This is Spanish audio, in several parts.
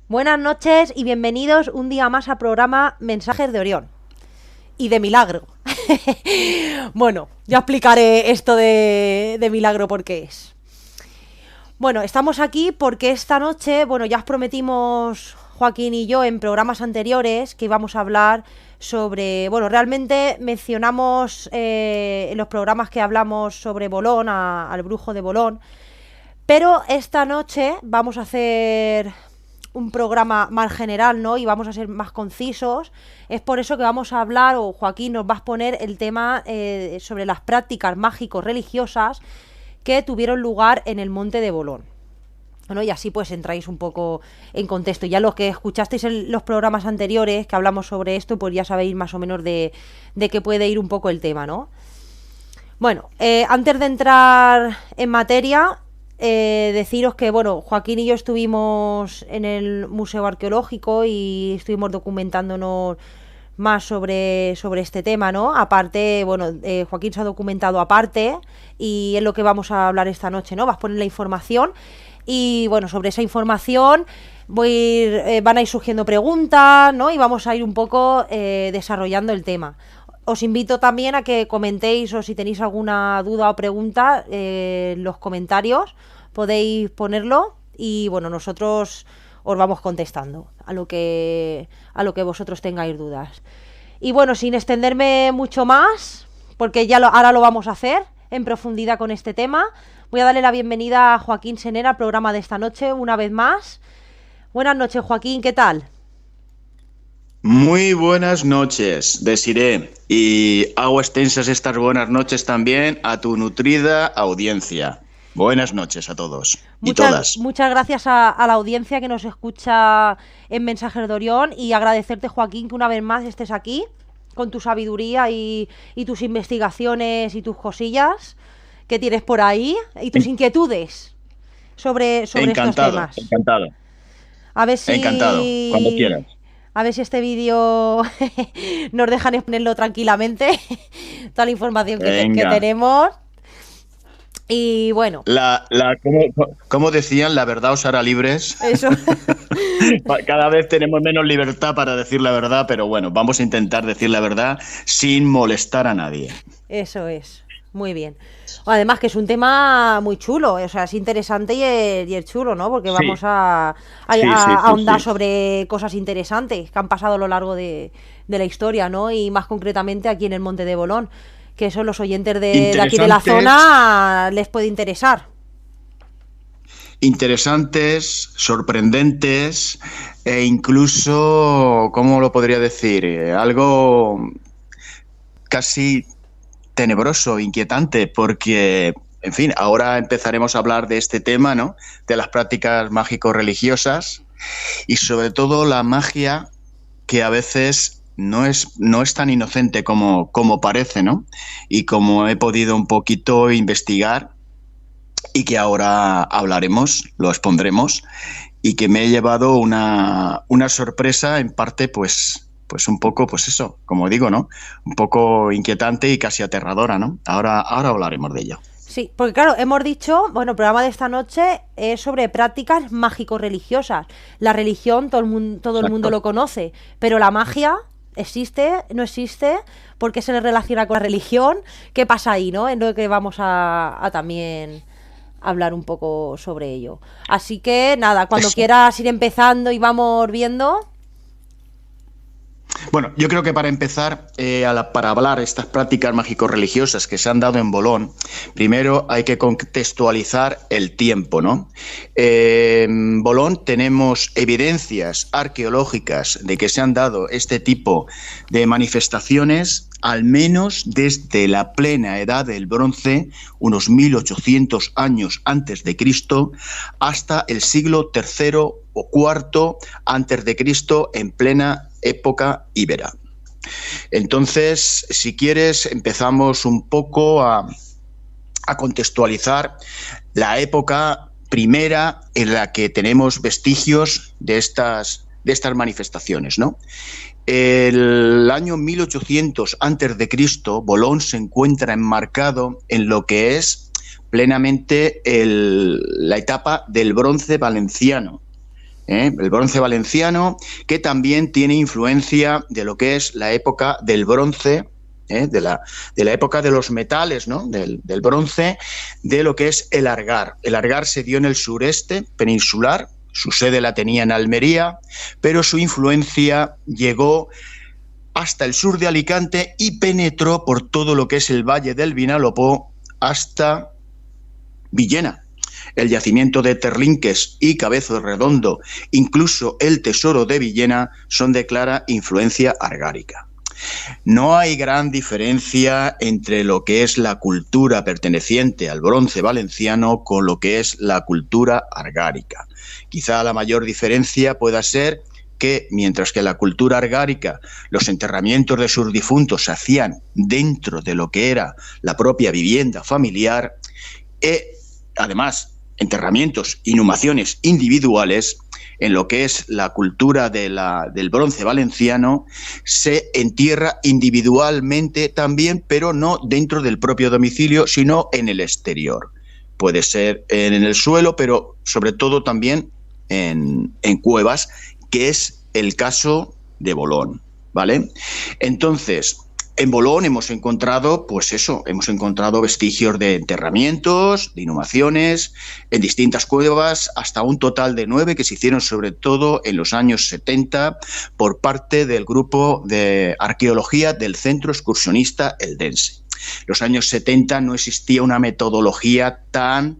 Buenas noches y bienvenidos un día más al programa Mensajes de Orión. Y de milagro. Bueno, ya explicaré esto de milagro por qué es. Bueno, estamos aquí porque esta noche, ya os prometimos Joaquín y yo en programas anteriores que íbamos a hablar sobre, realmente mencionamos en los programas que hablamos sobre Bolón, al brujo de Bolón, pero esta noche vamos a hacer un programa más general, ¿no? Y vamos a ser más concisos. Es por eso que vamos a hablar, o Joaquín nos va a exponer el tema sobre las prácticas mágico-religiosas que tuvieron lugar en el monte de Bolón. Bueno, y así pues entráis un poco en contexto. Ya los que escuchasteis en los programas anteriores que hablamos sobre esto, pues ya sabéis más o menos de qué puede ir un poco el tema, ¿no? Bueno, antes de entrar en materia, deciros que, Joaquín y yo estuvimos en el Museo Arqueológico y estuvimos documentándonos más sobre este tema, ¿no? Aparte, Joaquín se ha documentado aparte y es lo que vamos a hablar esta noche, ¿no? Vas a poner la información y, sobre esa información van a ir surgiendo preguntas, ¿no? Y vamos a ir un poco desarrollando el tema. Os invito también a que comentéis, o si tenéis alguna duda o pregunta en los comentarios, podéis ponerlo y nosotros os vamos contestando a lo que vosotros tengáis dudas. Y sin extenderme mucho más, porque ahora lo vamos a hacer en profundidad con este tema, voy a darle la bienvenida a Joaquín Senera al programa de esta noche una vez más. Buenas noches, Joaquín, ¿qué tal? Muy buenas noches, Desiree, y hago extensas estas buenas noches también a tu nutrida audiencia. Buenas noches a todos y todas. Muchas gracias a la audiencia que nos escucha en Mensajes de Orión y agradecerte, Joaquín, que una vez más estés aquí con tu sabiduría y tus investigaciones y tus cosillas que tienes por ahí y tus inquietudes sobre estos temas. Encantado. A ver si... Encantado, cuando quieras. A ver si este vídeo nos dejan exponerlo tranquilamente, toda la información que tenemos. Y bueno. Como decían, la verdad os hará libres. Eso. Cada vez tenemos menos libertad para decir la verdad, pero bueno, vamos a intentar decir la verdad sin molestar a nadie. Eso es. Muy bien. Además que es un tema muy chulo, o sea, es interesante y es chulo, ¿no? Porque vamos a ahondar sobre cosas interesantes que han pasado a lo largo de la historia, ¿no? Y más concretamente aquí en el Monte de Bolón, que eso los oyentes de aquí de la zona les puede interesar. Interesantes, sorprendentes e incluso, ¿cómo lo podría decir? Algo casi tenebroso, inquietante, porque, en fin, ahora empezaremos a hablar de este tema, ¿no? De las prácticas mágico-religiosas y sobre todo la magia que a veces no es tan inocente como parece, ¿no? Y como he podido un poquito investigar y que ahora hablaremos, lo expondremos, y que me he llevado una sorpresa en parte, pues un poco, pues eso, como digo, ¿no? Un poco inquietante y casi aterradora, ¿no? Ahora hablaremos de ello. Sí, porque claro, hemos dicho, el programa de esta noche es sobre prácticas mágico-religiosas. La religión, todo el mundo lo conoce, pero la magia existe, no existe, ¿por qué se le relaciona con la religión? ¿Qué pasa ahí, no? Es lo que vamos a también hablar un poco sobre ello. Así que nada, cuando quieras ir empezando y vamos viendo. Bueno, yo creo que para empezar, para hablar de estas prácticas mágico-religiosas que se han dado en Bolón, primero hay que contextualizar el tiempo, ¿no? En Bolón tenemos evidencias arqueológicas de que se han dado este tipo de manifestaciones al menos desde la plena edad del bronce, unos 1800 años antes de Cristo, hasta el siglo III o IV antes de Cristo, en plena época íbera. Entonces, si quieres, empezamos un poco a contextualizar la época primera en la que tenemos vestigios de estas manifestaciones, ¿no? El año 1800 antes de Cristo, Bolón se encuentra enmarcado en lo que es plenamente la etapa del bronce valenciano, el bronce valenciano, que también tiene influencia de lo que es la época del bronce, de la época de los metales, ¿no? Del bronce, de lo que es el Argar. El Argar se dio en el sureste peninsular, su sede la tenía en Almería, pero su influencia llegó hasta el sur de Alicante y penetró por todo lo que es el valle del Vinalopó hasta Villena. El yacimiento de Terlinques y Cabezo Redondo, incluso el tesoro de Villena, son de clara influencia argárica. No hay gran diferencia entre lo que es la cultura perteneciente al bronce valenciano con lo que es la cultura argárica. Quizá la mayor diferencia pueda ser que, mientras que la cultura argárica, los enterramientos de sus difuntos se hacían dentro de lo que era la propia vivienda familiar, además, enterramientos, inhumaciones individuales, en lo que es la cultura del bronce valenciano, se entierra individualmente también, pero no dentro del propio domicilio, sino en el exterior. Puede ser en el suelo, pero sobre todo también en cuevas, que es el caso de Bolón, ¿vale? Entonces, en Bolón hemos encontrado, pues eso, hemos encontrado vestigios de enterramientos, de inhumaciones, en distintas cuevas, hasta un total de 9 que se hicieron sobre todo en los años 70 por parte del grupo de arqueología del Centro Excursionista Eldense. En los años 70 no existía una metodología tan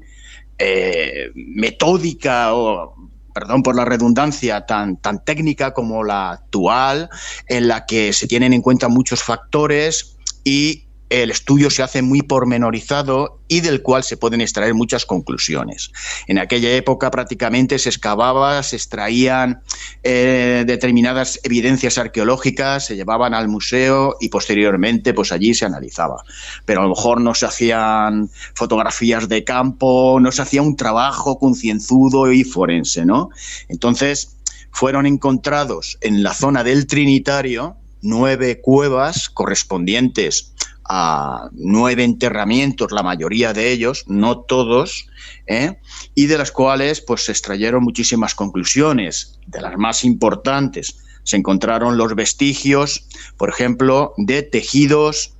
metódica o, perdón por la redundancia, tan técnica como la actual, en la que se tienen en cuenta muchos factores y el estudio se hace muy pormenorizado y del cual se pueden extraer muchas conclusiones. En aquella época prácticamente se excavaba, se extraían determinadas evidencias arqueológicas, se llevaban al museo y posteriormente pues allí se analizaba. Pero a lo mejor no se hacían fotografías de campo, no se hacía un trabajo concienzudo y forense, ¿no? Entonces fueron encontrados en la zona del Trinitario 9 cuevas correspondientes a 9 enterramientos, la mayoría de ellos, no todos, y de las cuales pues se extrayeron muchísimas conclusiones. De las más importantes se encontraron los vestigios, por ejemplo, de tejidos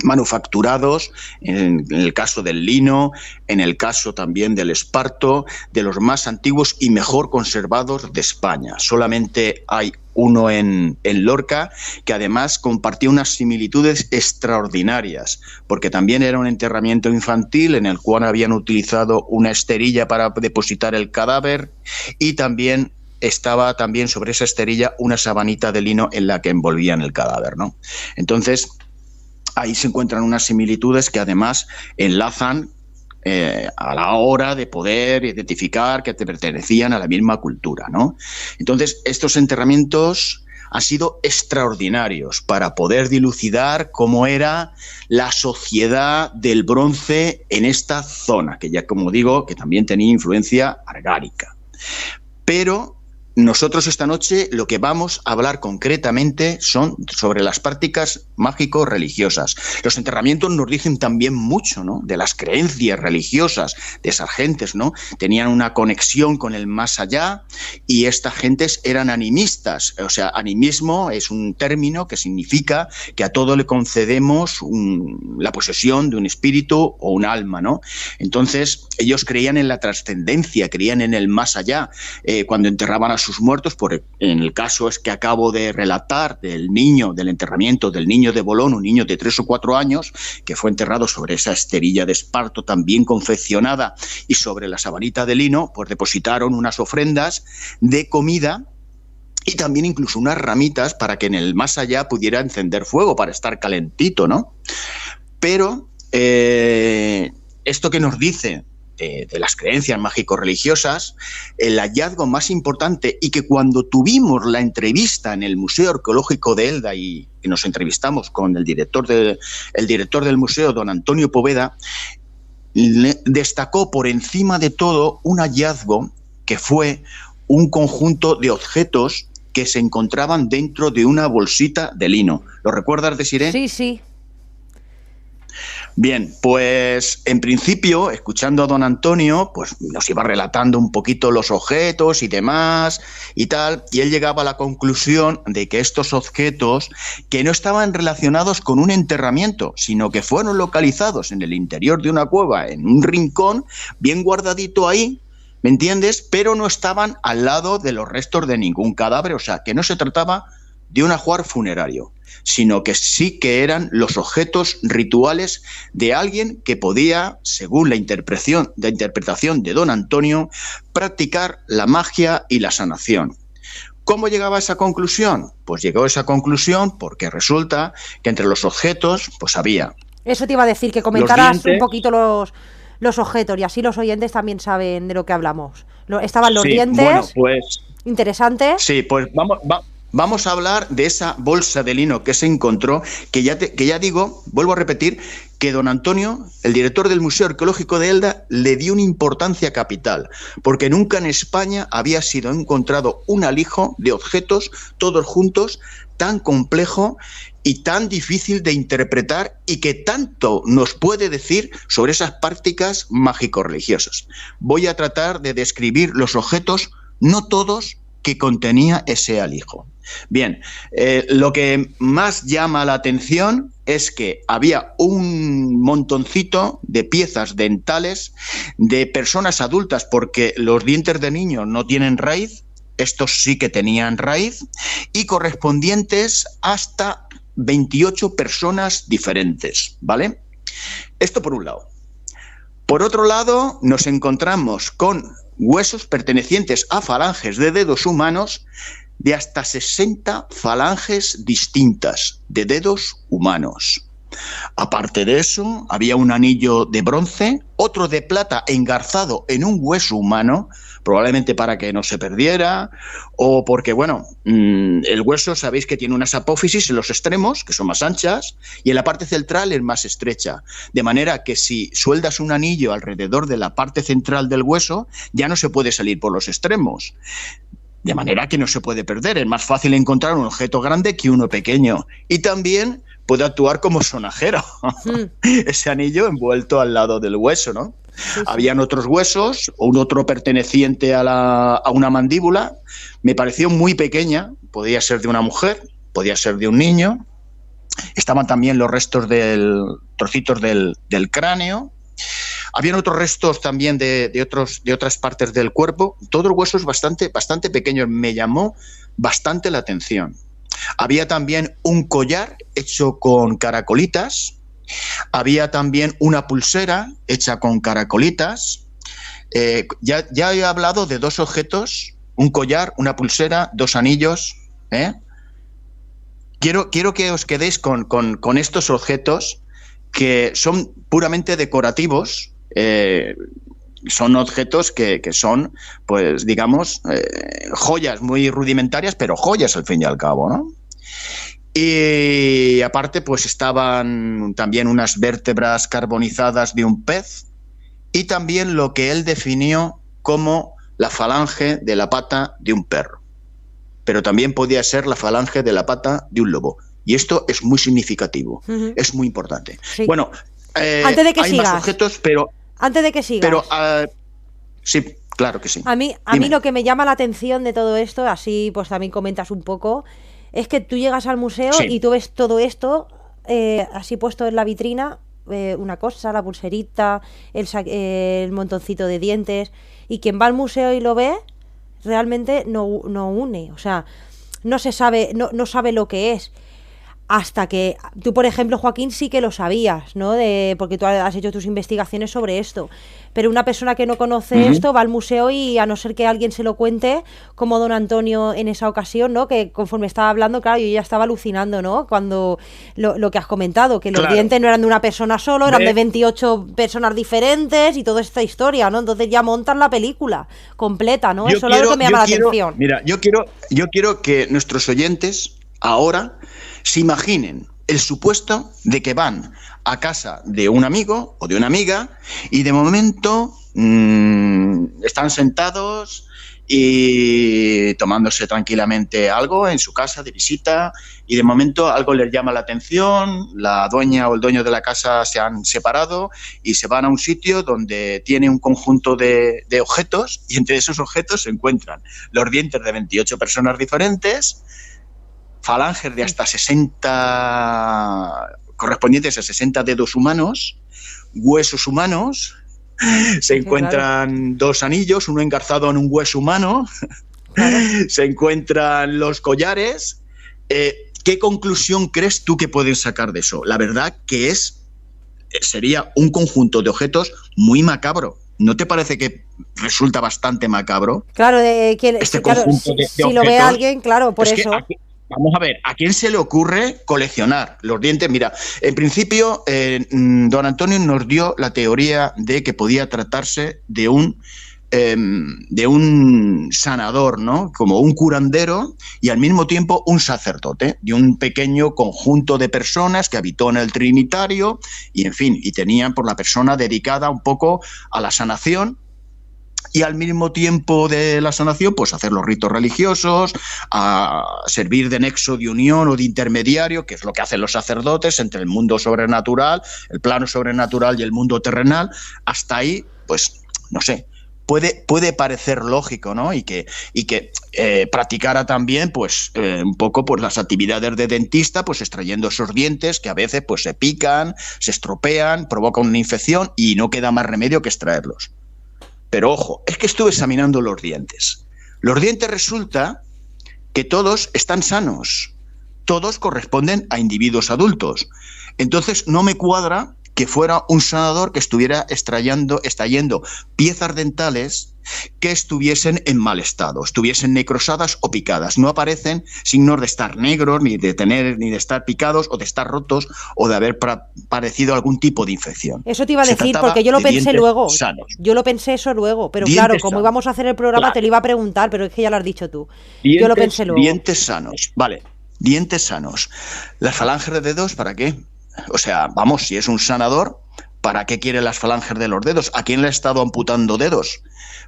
manufacturados, en el caso del lino, en el caso también del esparto, de los más antiguos y mejor conservados de España. Solamente hay uno en Lorca, que además compartía unas similitudes extraordinarias, porque también era un enterramiento infantil en el cual habían utilizado una esterilla para depositar el cadáver y también estaba también sobre esa esterilla una sabanita de lino en la que envolvían el cadáver, ¿no? Entonces, ahí se encuentran unas similitudes que además enlazan a la hora de poder identificar que te pertenecían a la misma cultura, ¿no? Entonces, estos enterramientos han sido extraordinarios para poder dilucidar cómo era la sociedad del bronce en esta zona, que ya como digo, que también tenía influencia argárica. Pero nosotros esta noche lo que vamos a hablar concretamente son sobre las prácticas mágico-religiosas. Los enterramientos nos dicen también mucho, ¿no?, de las creencias religiosas de esas gentes, ¿no? Tenían una conexión con el más allá y estas gentes eran animistas. O sea, animismo es un término que significa que a todo le concedemos la posesión de un espíritu o un alma, ¿no? Entonces, ellos creían en la trascendencia, creían en el más allá. Cuando enterraban a sus muertos, en el caso es que acabo de relatar del enterramiento del niño de Bolón, un niño de 3 o 4 años, que fue enterrado sobre esa esterilla de esparto tan bien confeccionada y sobre la sabanita de lino, pues depositaron unas ofrendas de comida y también incluso unas ramitas para que en el más allá pudiera encender fuego para estar calentito, ¿no? Pero esto que nos dice de las creencias mágico-religiosas, el hallazgo más importante, y que cuando tuvimos la entrevista en el Museo Arqueológico de Elda y nos entrevistamos con el director del museo, don Antonio Poveda, destacó por encima de todo un hallazgo que fue un conjunto de objetos que se encontraban dentro de una bolsita de lino. ¿Lo recuerdas, Desiree? Sí, sí. Bien, pues en principio, escuchando a don Antonio, pues nos iba relatando un poquito los objetos y demás y tal, y él llegaba a la conclusión de que estos objetos que no estaban relacionados con un enterramiento, sino que fueron localizados en el interior de una cueva, en un rincón, bien guardadito ahí, ¿me entiendes? Pero no estaban al lado de los restos de ningún cadáver, o sea, que no se trataba de un ajuar funerario, sino que sí que eran los objetos rituales de alguien que podía, según la interpretación de don Antonio, practicar la magia y la sanación. ¿Cómo llegaba a esa conclusión? Pues llegó a esa conclusión porque resulta que entre los objetos pues había... Eso te iba a decir, que comentaras un poquito los objetos, y así los oyentes también saben de lo que hablamos. Estaban los dientes, bueno, pues, interesantes. Sí, pues vamos a hablar de esa bolsa de lino que se encontró, que ya digo, vuelvo a repetir, que don Antonio, el director del Museo Arqueológico de Elda, le dio una importancia capital, porque nunca en España había sido encontrado un alijo de objetos, todos juntos, tan complejo y tan difícil de interpretar, y que tanto nos puede decir sobre esas prácticas mágico-religiosas. Voy a tratar de describir los objetos, no todos, que contenía ese alijo. Bien, lo que más llama la atención es que había un montoncito de piezas dentales de personas adultas, porque los dientes de niños no tienen raíz, estos sí que tenían raíz, y correspondientes hasta 28 personas diferentes, ¿vale? Esto por un lado. Por otro lado, nos encontramos con huesos pertenecientes a falanges de dedos humanos de hasta 60 falanges distintas de dedos humanos. Aparte de eso, había un anillo de bronce, otro de plata engarzado en un hueso humano, probablemente para que no se perdiera, o porque, bueno, el hueso sabéis que tiene unas apófisis en los extremos, que son más anchas, y en la parte central es más estrecha, de manera que si sueldas un anillo alrededor de la parte central del hueso, ya no se puede salir por los extremos. De manera que no se puede perder, es más fácil encontrar un objeto grande que uno pequeño. Y también puede actuar como sonajero, ese anillo envuelto al lado del hueso, ¿no? Sí. Habían otros huesos, un otro perteneciente a una mandíbula, me pareció muy pequeña, podía ser de una mujer, podía ser de un niño. Estaban también los restos trocitos del cráneo. Habían otros restos también de otras partes del cuerpo, todos huesos bastante pequeños. Me llamó bastante la atención. Había también un collar hecho con caracolitas, había también una pulsera hecha con caracolitas. Ya he hablado de dos objetos, un collar, una pulsera, dos anillos. Quiero que os quedéis con estos objetos que son puramente decorativos. Son objetos que son, pues digamos, joyas muy rudimentarias, pero joyas al fin y al cabo, ¿no? Y aparte, pues estaban también unas vértebras carbonizadas de un pez y también lo que él definió como la falange de la pata de un perro. Pero también podía ser la falange de la pata de un lobo. Y esto es muy significativo, es muy importante. Sí. Bueno, antes de que hay sigas, más objetos, pero... Antes de que sigas. Pero, sí, claro que sí. A mí lo que me llama la atención de todo esto, así pues también comentas un poco, es que tú llegas al museo y tú ves todo esto así puesto en la vitrina, una cosa, la pulserita, el montoncito de dientes, y quien va al museo y lo ve, realmente no une, o sea, no se sabe, no sabe lo que es. Hasta que tú, por ejemplo, Joaquín, sí que lo sabías, ¿no? Porque tú has hecho tus investigaciones sobre esto. Pero una persona que no conoce esto va al museo y, a no ser que alguien se lo cuente, como don Antonio en esa ocasión, ¿no? Que conforme estaba hablando, claro, yo ya estaba alucinando, ¿no? Cuando lo que has comentado, que los dientes no eran de una persona solo, eran de 28 personas diferentes y toda esta historia, ¿no? Entonces ya montan la película completa, ¿no? Eso es lo que me llama la atención. Mira, yo quiero que nuestros oyentes ahora se imaginen el supuesto de que van a casa de un amigo o de una amiga y de momento están sentados y tomándose tranquilamente algo en su casa de visita, y de momento algo les llama la atención, la dueña o el dueño de la casa se han separado y se van a un sitio donde tiene un conjunto de objetos, y entre esos objetos se encuentran los dientes de 28 personas diferentes, falanges de hasta 60, correspondientes a 60 dedos humanos, huesos humanos. Se encuentran dos anillos, uno engarzado en un hueso humano. Claro. Se encuentran los collares. ¿Qué conclusión crees tú que pueden sacar de eso? La verdad que sería un conjunto de objetos muy macabro. ¿No te parece que resulta bastante macabro? Claro, conjunto de si lo ve alguien, claro, por eso. Vamos a ver, ¿a quién se le ocurre coleccionar los dientes? Mira, en principio, don Antonio nos dio la teoría de que podía tratarse de un sanador, ¿no? Como un curandero y al mismo tiempo un sacerdote de un pequeño conjunto de personas que habitó en el Trinitario y, en fin, y tenían por la persona dedicada un poco a la sanación. Y al mismo tiempo de la sanación, pues hacer los ritos religiosos, a servir de nexo de unión o de intermediario, que es lo que hacen los sacerdotes entre el mundo sobrenatural, el plano sobrenatural y el mundo terrenal. Hasta ahí, pues, no sé, puede parecer lógico, ¿no? Y que practicara también, pues, un poco pues, las actividades de dentista, pues extrayendo esos dientes que a veces pues se pican, se estropean, provocan una infección y no queda más remedio que extraerlos. Pero ojo, es que estuve examinando los dientes. Los dientes resulta que todos están sanos. Todos corresponden a individuos adultos. Entonces no me cuadra que fuera un sanador que estuviera extrayendo piezas dentales que estuviesen en mal estado, estuviesen necrosadas o picadas. No aparecen signos de estar negros, ni de estar picados, o de estar rotos, o de haber padecido algún tipo de infección. Eso te iba a decir, porque yo lo pensé luego. Sanos. Yo lo pensé eso luego, pero dientes claro, como sanos. Íbamos a hacer el programa, claro. Te lo iba a preguntar, pero es que ya lo has dicho tú. Yo lo pensé luego. Dientes sanos, vale. Dientes sanos. ¿Las falanges de dedos para qué? O sea, vamos, si es un sanador, ¿para qué quiere las falanges de los dedos? ¿A quién le ha estado amputando dedos?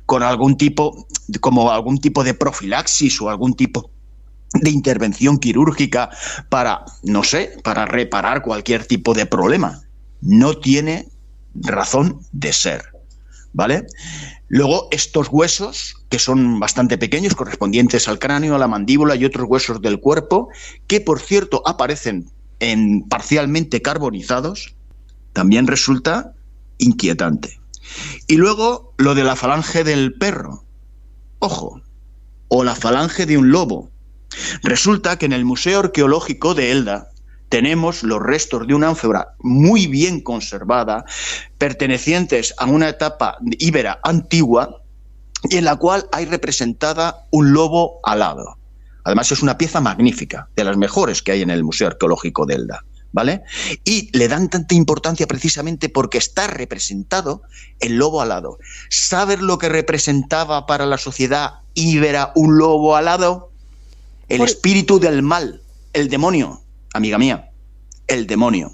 Con algún tipo de profilaxis o algún tipo de intervención quirúrgica para, no sé, para reparar cualquier tipo de problema. No tiene razón de ser, ¿vale? Luego, estos huesos, que son bastante pequeños, correspondientes al cráneo, a la mandíbula y otros huesos del cuerpo, que por cierto aparecen parcialmente carbonizados, también resulta inquietante. Y luego lo de la falange del perro, ojo, o la falange de un lobo. Resulta que en el Museo Arqueológico de Elda tenemos los restos de una ánfora muy bien conservada, pertenecientes a una etapa íbera antigua, y en la cual hay representada un lobo alado. Además es una pieza magnífica, de las mejores que hay en el Museo Arqueológico de Elda, ¿vale? Y le dan tanta importancia precisamente porque está representado el lobo alado. ¿Sabes lo que representaba para la sociedad íbera un lobo alado? El espíritu del mal, el demonio, amiga mía, el demonio.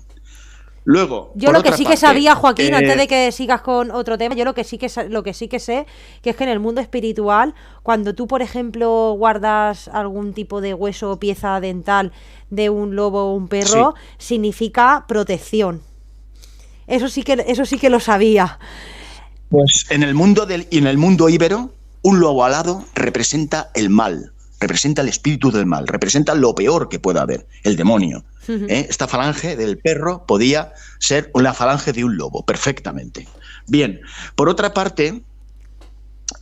Luego, yo lo que sí que sabía, Joaquín, antes de que sigas con otro tema, yo lo que sí que sé, que es que en el mundo espiritual, cuando tú, por ejemplo, guardas algún tipo de hueso o pieza dental de un lobo o un perro, sí, significa protección. Eso sí que lo sabía. Pues en el mundo íbero, un lobo alado representa el mal. Representa el espíritu del mal, representa lo peor que pueda haber, el demonio. Esta falange del perro podía ser la falange de un lobo, perfectamente. Bien, por otra parte,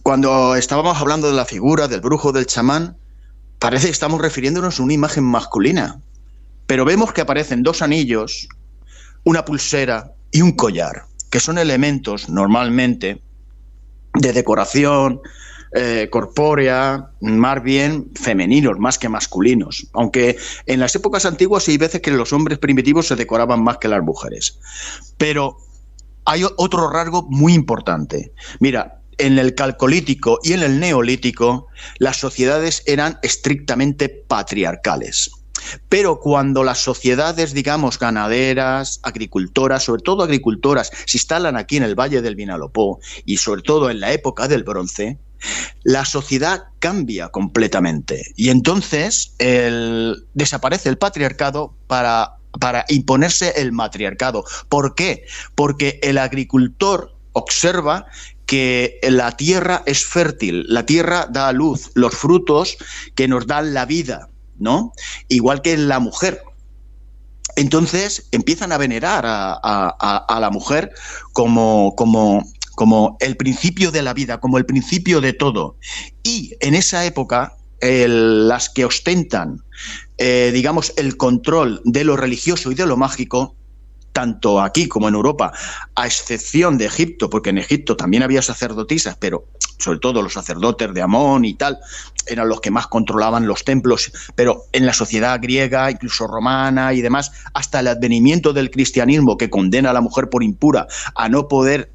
cuando estábamos hablando de la figura del brujo, del chamán, parece que estamos refiriéndonos a una imagen masculina, pero vemos que aparecen dos anillos, una pulsera y un collar, que son elementos normalmente de decoración corpórea, más bien femeninos, más que masculinos. Aunque en las épocas antiguas hay veces que los hombres primitivos se decoraban más que las mujeres. Pero hay otro rasgo muy importante. Mira, en el Calcolítico y en el Neolítico las sociedades eran estrictamente patriarcales. Pero cuando las sociedades, digamos, ganaderas, agricultoras, sobre todo agricultoras, se instalan aquí en el Valle del Vinalopó y sobre todo en la época del Bronce, la sociedad cambia completamente y entonces desaparece el patriarcado para imponerse el matriarcado. ¿Por qué? Porque el agricultor observa que la tierra es fértil, la tierra da a luz los frutos que nos dan la vida, ¿no? Igual que la mujer. Entonces empiezan a venerar a la mujer como el principio de la vida, como el principio de todo. Y en esa época, las que ostentan, digamos, el control de lo religioso y de lo mágico, tanto aquí como en Europa, a excepción de Egipto, porque en Egipto también había sacerdotisas, pero sobre todo los sacerdotes de Amón y tal, eran los que más controlaban los templos, pero en la sociedad griega, incluso romana y demás, hasta el advenimiento del cristianismo, que condena a la mujer por impura a no poder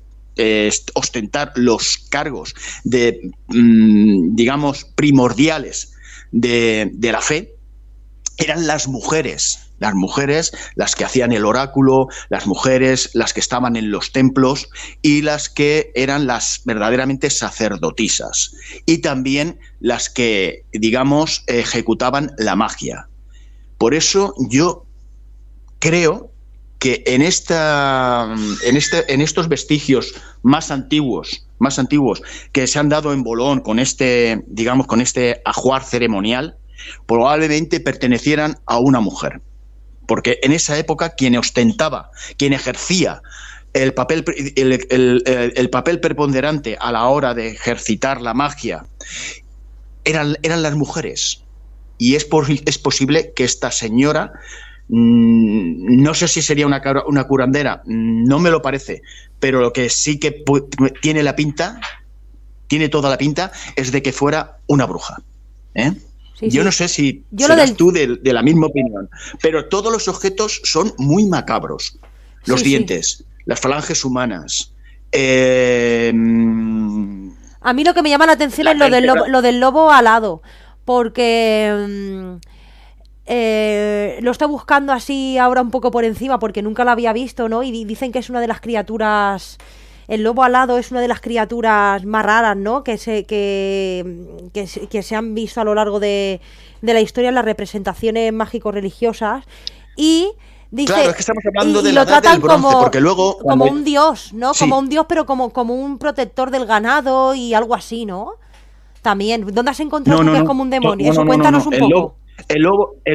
ostentar los cargos digamos, primordiales de la fe, eran las mujeres las que hacían el oráculo, las mujeres las que estaban en los templos y las que eran las verdaderamente sacerdotisas y también las que, digamos, ejecutaban la magia. Por eso yo creo que en estos vestigios más antiguos que se han dado en Bolón con este ajuar ceremonial, probablemente pertenecieran a una mujer. Porque en esa época quien ostentaba, quien ejercía el papel preponderante a la hora de ejercitar la magia, eran las mujeres. Y es posible que esta señora, no sé si sería una curandera, no me lo parece, pero lo que sí que tiene toda la pinta, es de que fuera una bruja. Sí, yo no sé si serás tú de la misma opinión, pero todos los objetos son muy macabros. Los dientes, las falanges humanas. A mí lo que me llama la atención es lo del lobo alado, porque lo está buscando así ahora un poco por encima, porque nunca lo había visto, ¿no? Y dicen que es una de las criaturas... El lobo alado es una de las criaturas más raras, ¿no? Que se han visto a lo largo de la historia en las representaciones mágico-religiosas. Y dice, claro, es que estamos hablando de la edad del bronce, porque luego... Como un dios, ¿no? Sí. Como un dios, pero como un protector del ganado y algo así, ¿no? También. ¿Dónde has encontrado que es como un demonio? Eso cuéntanos un poco. El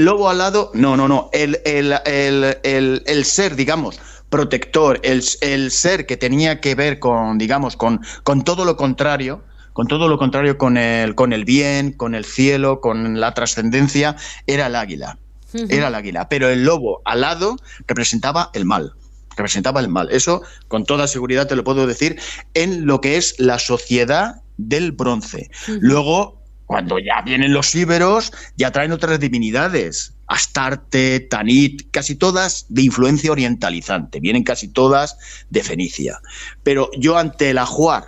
lobo alado... No. El ser, digamos... protector, el ser que tenía que ver con, digamos, con todo lo contrario, con el bien, con el cielo, con la trascendencia, era el águila. Era el águila, pero el lobo alado representaba el mal. Eso, con toda seguridad te lo puedo decir, en lo que es la sociedad del bronce. Luego, cuando ya vienen los íberos, ya traen otras divinidades. Astarte, Tanit, casi todas de influencia orientalizante, vienen casi todas de Fenicia. Pero yo ante el ajuar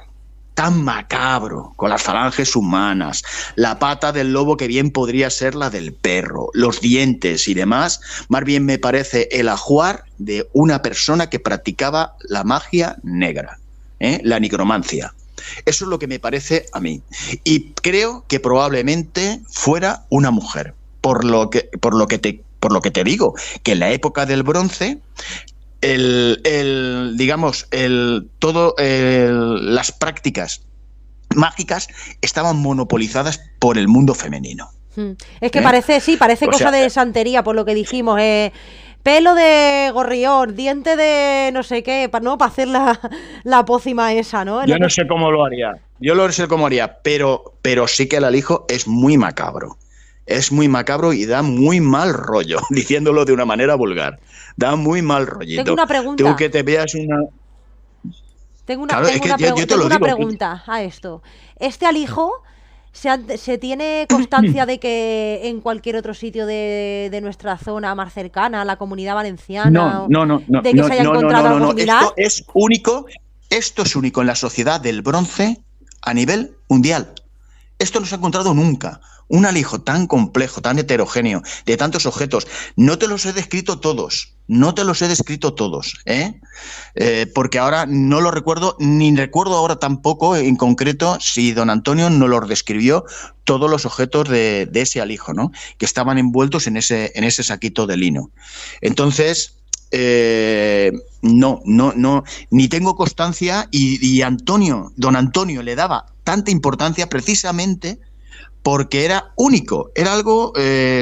tan macabro, con las falanges humanas, la pata del lobo que bien podría ser la del perro, los dientes y demás, más bien me parece el ajuar de una persona que practicaba la magia negra, la nigromancia. Eso es lo que me parece a mí. Y creo que probablemente fuera una mujer. Por lo que te digo, que en la época del bronce, las prácticas mágicas estaban monopolizadas por el mundo femenino. Es que parece cosa de santería, por lo que dijimos. Pelo de gorrión, diente de no sé qué, ¿no? Para hacer la pócima esa, ¿no? Yo no sé cómo lo haría. Pero sí que el alijo es muy macabro. Es muy macabro y da muy mal rollo, diciéndolo de una manera vulgar. Da muy mal rollito. Tengo una pregunta. Tengo que te veas una... Tengo una pregunta a esto. ¿Este alijo se tiene constancia de que en cualquier otro sitio de nuestra zona más cercana, la Comunidad Valenciana, de que se haya encontrado algo similar? Esto es único en la sociedad del bronce a nivel mundial. Esto no se ha encontrado nunca. Un alijo tan complejo, tan heterogéneo, de tantos objetos. No te los he descrito todos, No te los he descrito todos, porque ahora no lo recuerdo, ni recuerdo ahora tampoco en concreto si don Antonio nos los describió todos los objetos de ese alijo, ¿no? Que estaban envueltos en ese saquito de lino. Entonces, no, ni tengo constancia y don Antonio le daba tanta importancia precisamente porque era único, era algo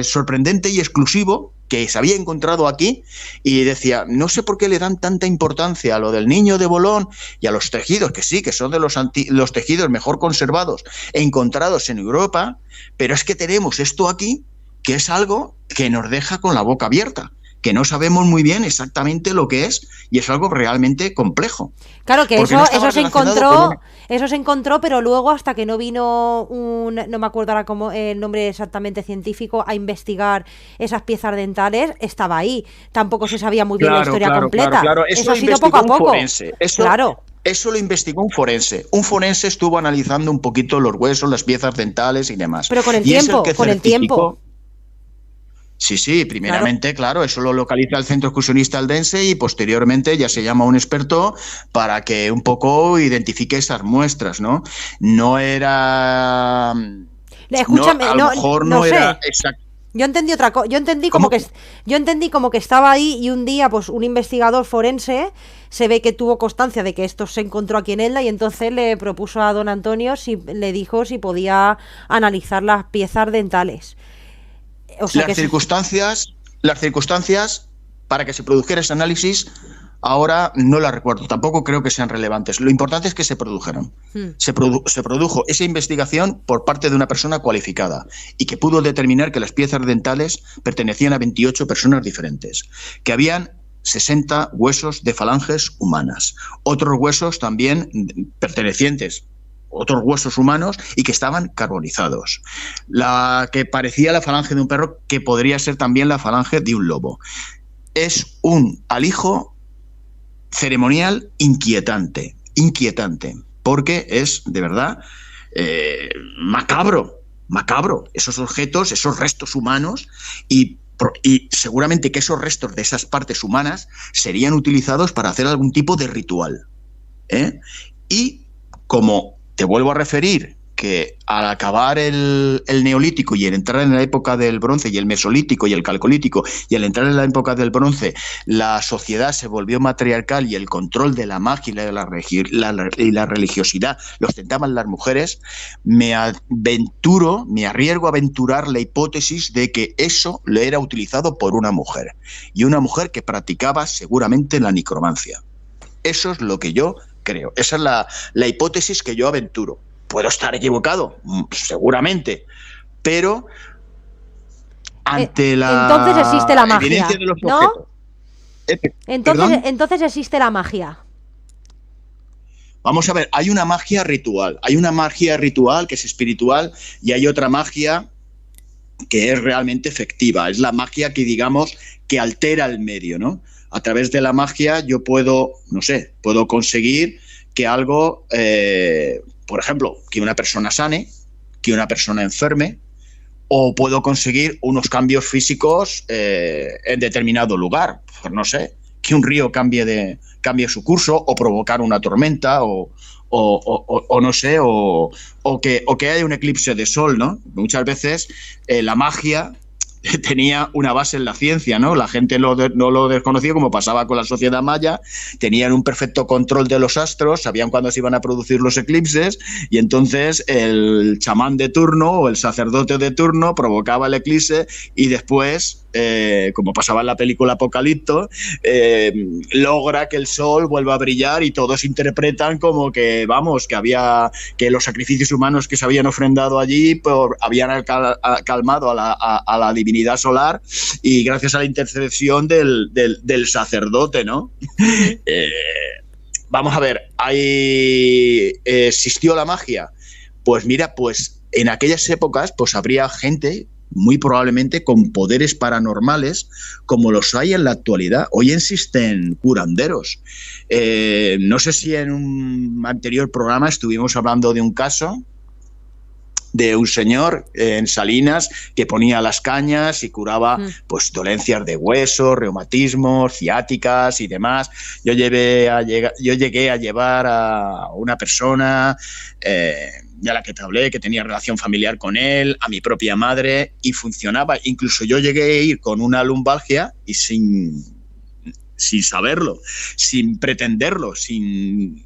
sorprendente y exclusivo que se había encontrado aquí y decía, no sé por qué le dan tanta importancia a lo del niño de Bolón y a los tejidos, que sí, que son de los tejidos mejor conservados e encontrados en Europa, pero es que tenemos esto aquí que es algo que nos deja con la boca abierta, que no sabemos muy bien exactamente lo que es y es algo realmente complejo. Claro que eso se encontró, pero luego hasta que no vino no me acuerdo ahora cómo el nombre exactamente científico, a investigar esas piezas dentales, estaba ahí. Tampoco se sabía muy bien la historia completa. Claro. Eso ha sido poco a poco. Eso lo investigó un forense. Un forense estuvo analizando un poquito los huesos, las piezas dentales y demás. Pero con el tiempo. Sí, primeramente, claro, eso lo localiza el Centro Excursionista Eldense y posteriormente ya se llama a un experto para que un poco identifique esas muestras, ¿no? No era... Escúchame, a lo mejor no era exacto. Yo entendí otra cosa. Yo entendí como que estaba ahí y un día, pues, un investigador forense se ve que tuvo constancia de que esto se encontró aquí en Elda y entonces le propuso a don Antonio le dijo si podía analizar las piezas dentales. O sea, las circunstancias para que se produjera ese análisis ahora no las recuerdo, tampoco creo que sean relevantes. Lo importante es que se produjeron. Se produjo esa investigación por parte de una persona cualificada y que pudo determinar que las piezas dentales pertenecían a 28 personas diferentes, que habían 60 huesos de falanges humanas, otros huesos también pertenecientes, otros huesos humanos y que estaban carbonizados. La que parecía la falange de un perro, que podría ser también la falange de un lobo. Es un alijo ceremonial inquietante, porque es, de verdad, macabro. Esos objetos, esos restos humanos y seguramente que esos restos de esas partes humanas serían utilizados para hacer algún tipo de ritual. Y como te vuelvo a referir que al acabar el Neolítico y al entrar en la época del Bronce y el Mesolítico y el Calcolítico y al entrar en la época del Bronce la sociedad se volvió matriarcal y el control de la magia y la religiosidad lo ostentaban las mujeres, me arriesgo a aventurar la hipótesis de que eso le era utilizado por una mujer y una mujer que practicaba seguramente la necromancia. Eso es lo que yo creo. Esa es la hipótesis que yo aventuro. Puedo estar equivocado, seguramente, pero ante la entonces existe la magia, evidencia de los ¿no? objetos. Entonces existe la magia. Vamos a ver, hay una magia ritual que es espiritual y hay otra magia que es realmente efectiva. Es la magia que, digamos, que altera el medio, ¿no? A través de la magia yo puedo conseguir que algo, por ejemplo, que una persona sane, que una persona enferme, o puedo conseguir unos cambios físicos en determinado lugar. Pues no sé, que un río cambie su curso, o provocar una tormenta, o no sé, o que haya un eclipse de sol, ¿no? Muchas veces la magia tenía una base en la ciencia, ¿no? La gente no lo desconocía, como pasaba con la sociedad maya. Tenían un perfecto control de los astros, sabían cuándo se iban a producir los eclipses y entonces el chamán de turno o el sacerdote de turno provocaba el eclipse y después, como pasaba en la película Apocalipto, logra que el sol vuelva a brillar y todos interpretan como que, vamos, que los sacrificios humanos que se habían ofrendado allí habían calmado a la divinidad solar y gracias a la intercesión del sacerdote, ¿no? Vamos a ver, ¿existió la magia? Pues mira, pues en aquellas épocas pues habría gente muy probablemente con poderes paranormales como los hay en la actualidad. Hoy existen curanderos. No sé si en un anterior programa estuvimos hablando de un caso de un señor en Salinas que ponía las cañas y curaba pues dolencias de huesos, reumatismos, ciáticas y demás. Yo llegué a llevar a una persona de la que te hablé, que tenía relación familiar con él, a mi propia madre, y funcionaba. Incluso yo llegué a ir con una lumbalgia y sin saberlo, sin pretenderlo, sin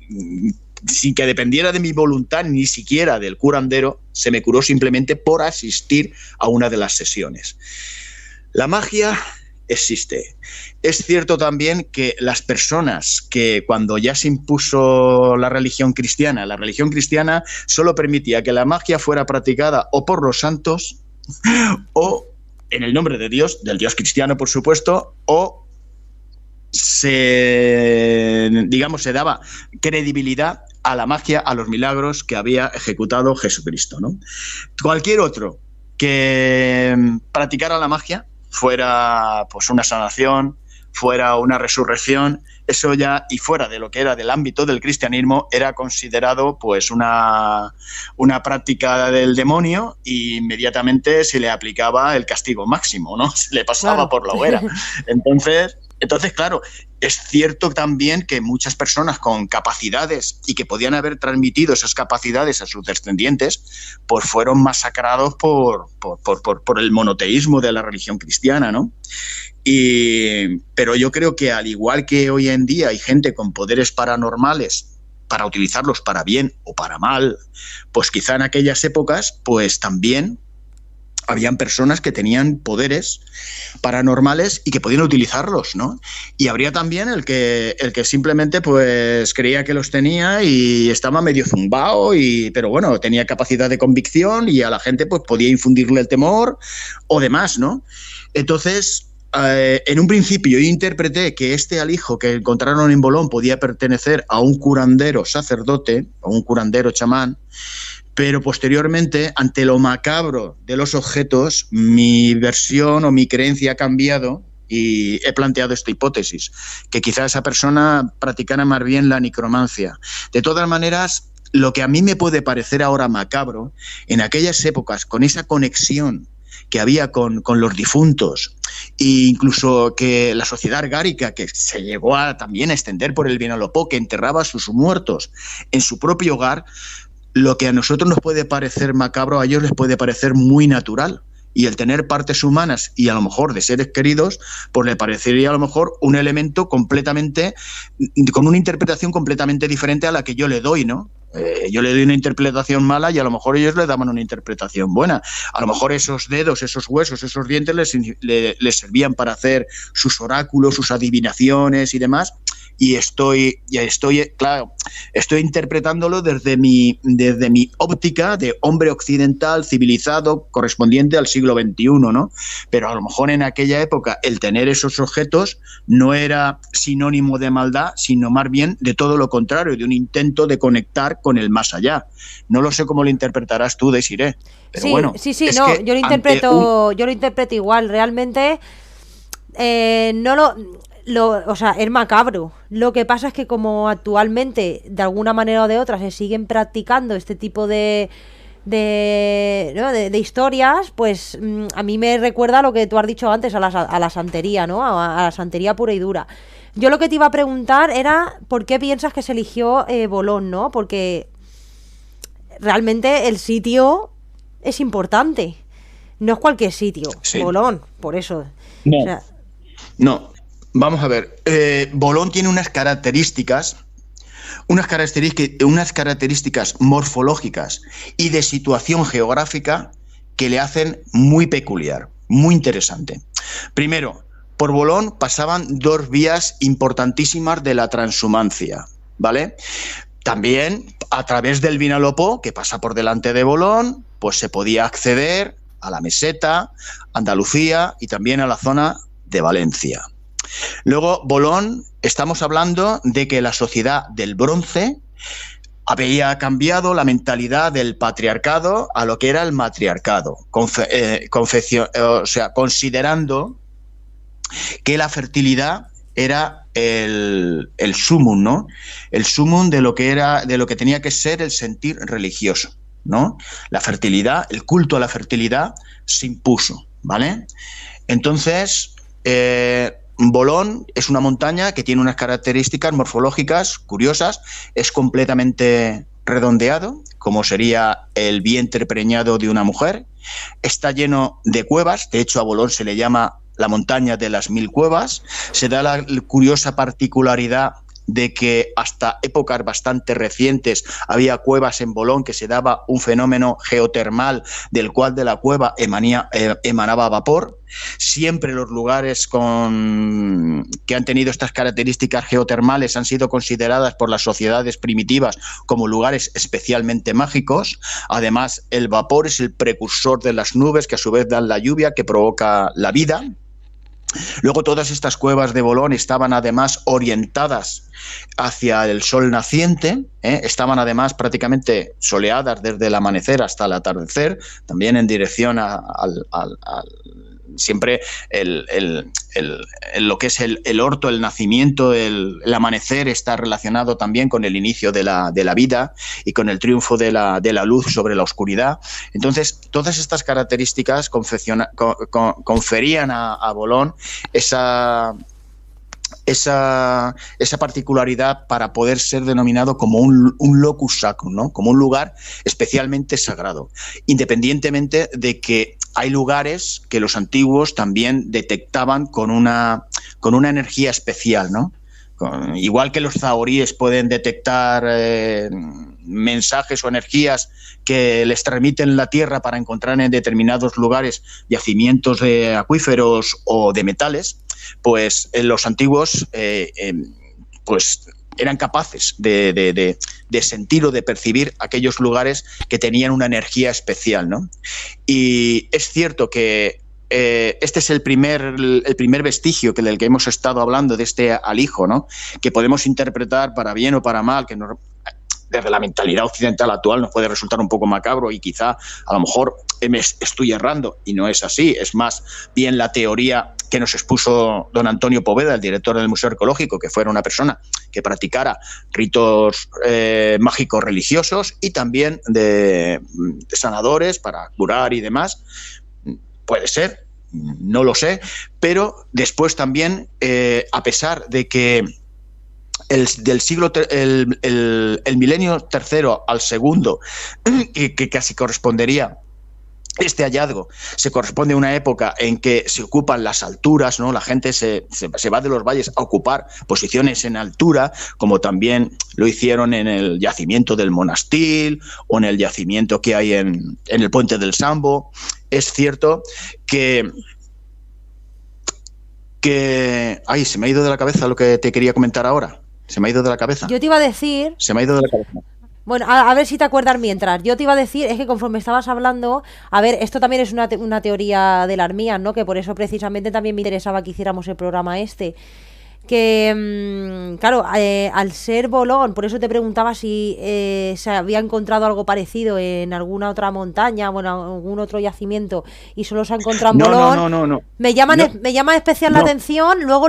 que dependiera de mi voluntad, ni siquiera del curandero, se me curó simplemente por asistir a una de las sesiones. La magia existe. Es cierto también que las personas que cuando ya se impuso la religión cristiana solo permitía que la magia fuera practicada o por los santos o en el nombre de Dios, del Dios cristiano, por supuesto, o se daba credibilidad a la magia, a los milagros que había ejecutado Jesucristo, ¿no? Cualquier otro que practicara la magia, fuera pues una sanación, fuera una resurrección, eso ya, y fuera de lo que era del ámbito del cristianismo, era considerado pues una práctica del demonio, y inmediatamente se le aplicaba el castigo máximo, ¿no? Se le pasaba por la hoguera. Entonces, claro, es cierto también que muchas personas con capacidades y que podían haber transmitido esas capacidades a sus descendientes, pues fueron masacrados por el monoteísmo de la religión cristiana, ¿no? Pero yo creo que al igual que hoy en día hay gente con poderes paranormales para utilizarlos para bien o para mal, pues quizá en aquellas épocas pues también habían personas que tenían poderes paranormales y que podían utilizarlos, ¿no? Y habría también el que simplemente pues creía que los tenía y estaba medio zumbao, pero bueno, tenía capacidad de convicción y a la gente pues podía infundirle el temor o demás, ¿no? Entonces, en un principio yo interpreté que este alijo que encontraron en Bolón podía pertenecer a un curandero sacerdote o un curandero chamán, pero posteriormente, ante lo macabro de los objetos, mi versión o mi creencia ha cambiado y he planteado esta hipótesis, que quizá esa persona practicara más bien la necromancia. De todas maneras, lo que a mí me puede parecer ahora macabro, en aquellas épocas, con esa conexión que había con los difuntos, e incluso que la sociedad argárica, que se llegó a también a extender por el Vinalopó, que enterraba a sus muertos en su propio hogar, lo que a nosotros nos puede parecer macabro, a ellos les puede parecer muy natural. Y el tener partes humanas y a lo mejor de seres queridos, pues le parecería a lo mejor un elemento completamente, con una interpretación completamente diferente a la que yo le doy, ¿no? Yo le doy una interpretación mala y a lo mejor ellos le daban una interpretación buena. A lo mejor esos dedos, esos huesos, esos dientes les servían para hacer sus oráculos, sus adivinaciones y demás. Y estoy interpretándolo desde mi óptica de hombre occidental, civilizado, correspondiente al siglo XXI, ¿no? Pero a lo mejor en aquella época el tener esos objetos no era sinónimo de maldad, sino más bien de todo lo contrario, de un intento de conectar con el más allá. No lo sé cómo lo interpretarás tú, Desiree, pero sí, bueno. Sí, no, yo lo interpreto igual, realmente o sea, es macabro. Lo que pasa es que como actualmente, de alguna manera o de otra, se siguen practicando este tipo de historias, pues a mí me recuerda a lo que tú has dicho antes, a la santería, ¿no? A la santería pura y dura. Yo lo que te iba a preguntar era ¿por qué piensas que se eligió Bolón, ¿no? Porque realmente el sitio es importante. No es cualquier sitio, sí. Bolón, por eso. No. O sea, no. Vamos a ver, Bolón tiene unas características morfológicas y de situación geográfica que le hacen muy peculiar, muy interesante. Primero, por Bolón pasaban dos vías importantísimas de la transhumancia, ¿vale? También a través del Vinalopó, que pasa por delante de Bolón, pues se podía acceder a la Meseta, Andalucía y también a la zona de Valencia. Luego, Bolón, estamos hablando de que la sociedad del bronce había cambiado la mentalidad del patriarcado a lo que era el matriarcado, considerando que la fertilidad era el sumum, ¿no? El sumum de lo que tenía que ser el sentir religioso. ¿no? La fertilidad, el culto a la fertilidad se impuso, ¿vale? Entonces, Bolón es una montaña que tiene unas características morfológicas curiosas, es completamente redondeado, como sería el vientre preñado de una mujer, está lleno de cuevas, de hecho a Bolón se le llama la montaña de las 1000 cuevas, se da la curiosa particularidad de que hasta épocas bastante recientes había cuevas en Bolón, que se daba un fenómeno geotermal del cual de la cueva emanaba vapor. Siempre los lugares que han tenido estas características geotermales han sido consideradas por las sociedades primitivas como lugares especialmente mágicos. Además, el vapor es el precursor de las nubes, que a su vez dan la lluvia que provoca la vida. Luego todas estas cuevas de Bolón estaban además orientadas hacia el sol naciente, estaban además prácticamente soleadas desde el amanecer hasta el atardecer, también en dirección al siempre lo que es el orto, el nacimiento, el amanecer está relacionado también con el inicio de la vida y con el triunfo de la luz sobre la oscuridad. Entonces, todas estas características conferían a Bolón esa particularidad para poder ser denominado como un locus sacrum, ¿no? Como un lugar especialmente sagrado, independientemente de que hay lugares que los antiguos también detectaban con una energía especial, ¿no? Igual que los zahoríes pueden detectar mensajes o energías que les transmiten la tierra para encontrar en determinados lugares yacimientos de acuíferos o de metales, pues los antiguos pues eran capaces de sentir o de percibir aquellos lugares que tenían una energía especial, ¿no? Y es cierto que este es el primer vestigio del que hemos estado hablando, de este alijo, ¿no? Que podemos interpretar para bien o para mal, que desde la mentalidad occidental actual nos puede resultar un poco macabro y quizá a lo mejor me estoy errando, y no es así, es más bien la teoría que nos expuso don Antonio Poveda, el director del Museo Arqueológico, que fuera una persona que practicara ritos mágicos religiosos y también de sanadores para curar y demás. Puede ser, no lo sé, pero después también, a pesar de que el milenio tercero al segundo, que casi correspondería, este hallazgo se corresponde a una época en que se ocupan las alturas, ¿no? La gente se va de los valles a ocupar posiciones en altura, como también lo hicieron en el yacimiento del Monastil o en el yacimiento que hay en el Puente del Sambo. Es cierto que ay, se me ha ido de la cabeza lo que te quería comentar ahora. Se me ha ido de la cabeza. Yo te iba a decir... Se me ha ido de la cabeza. Bueno, a ver si te acuerdas mientras. Yo te iba a decir, es que conforme estabas hablando, a ver, esto también es una teoría de las mías, ¿no? Que por eso precisamente también me interesaba que hiciéramos el programa este. Que, claro, al ser Bolón, por eso te preguntaba si se había encontrado algo parecido en alguna otra montaña, bueno, algún otro yacimiento, y solo se ha encontrado en Bolón. No. Me llama especial la atención luego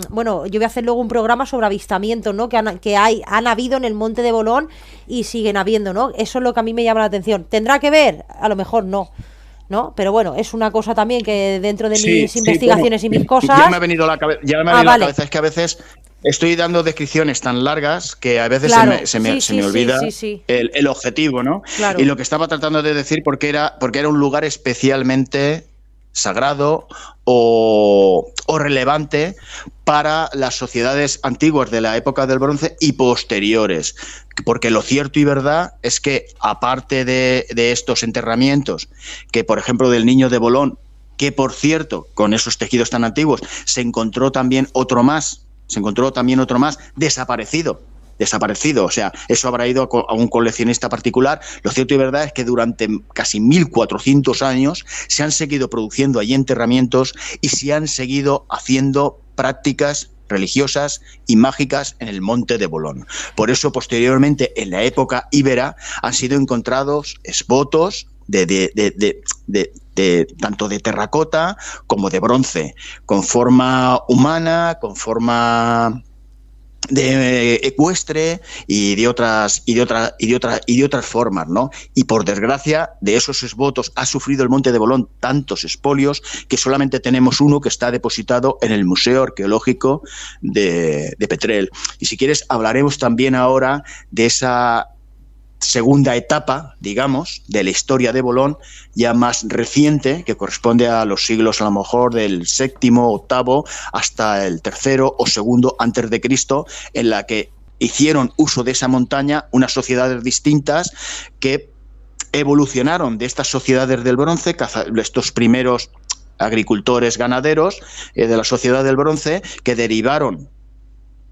bueno, yo voy a hacer luego un programa sobre avistamientos, ¿no? Que han habido en el monte de Bolón y siguen habiendo, ¿no? Eso es lo que a mí me llama la atención. ¿Tendrá que ver? A lo mejor no, pero bueno, es una cosa también que dentro de mis investigaciones y mis cosas... Ya me ha venido a la cabeza, es que a veces estoy dando descripciones tan largas que a veces se me olvida el objetivo, ¿no? Claro. Y lo que estaba tratando de decir, porque era un lugar especialmente sagrado o relevante para las sociedades antiguas de la época del bronce y posteriores, porque lo cierto y verdad es que aparte de estos enterramientos, que por ejemplo del Niño de Bolón, que por cierto con esos tejidos tan antiguos se encontró también otro más desaparecido, o sea, eso habrá ido a un coleccionista particular. Lo cierto y verdad es que durante casi 1400 años se han seguido produciendo allí enterramientos y se han seguido haciendo prácticas religiosas y mágicas en el monte de Bolón. Por eso, posteriormente, en la época íbera, han sido encontrados esbotos tanto de terracota como de bronce, con forma humana, con forma ecuestre y de otras formas, ¿no? Y por desgracia, de esos exvotos ha sufrido el Monte de Bolón tantos expolios que solamente tenemos uno que está depositado en el Museo Arqueológico de Petrel. Y si quieres, hablaremos también ahora de esa segunda etapa, digamos, de la historia de Bolón, ya más reciente, que corresponde a los siglos a lo mejor del séptimo, octavo, hasta el tercero o segundo antes de Cristo, en la que hicieron uso de esa montaña unas sociedades distintas que evolucionaron de estas sociedades del bronce, estos primeros agricultores ganaderos de la sociedad del bronce, que derivaron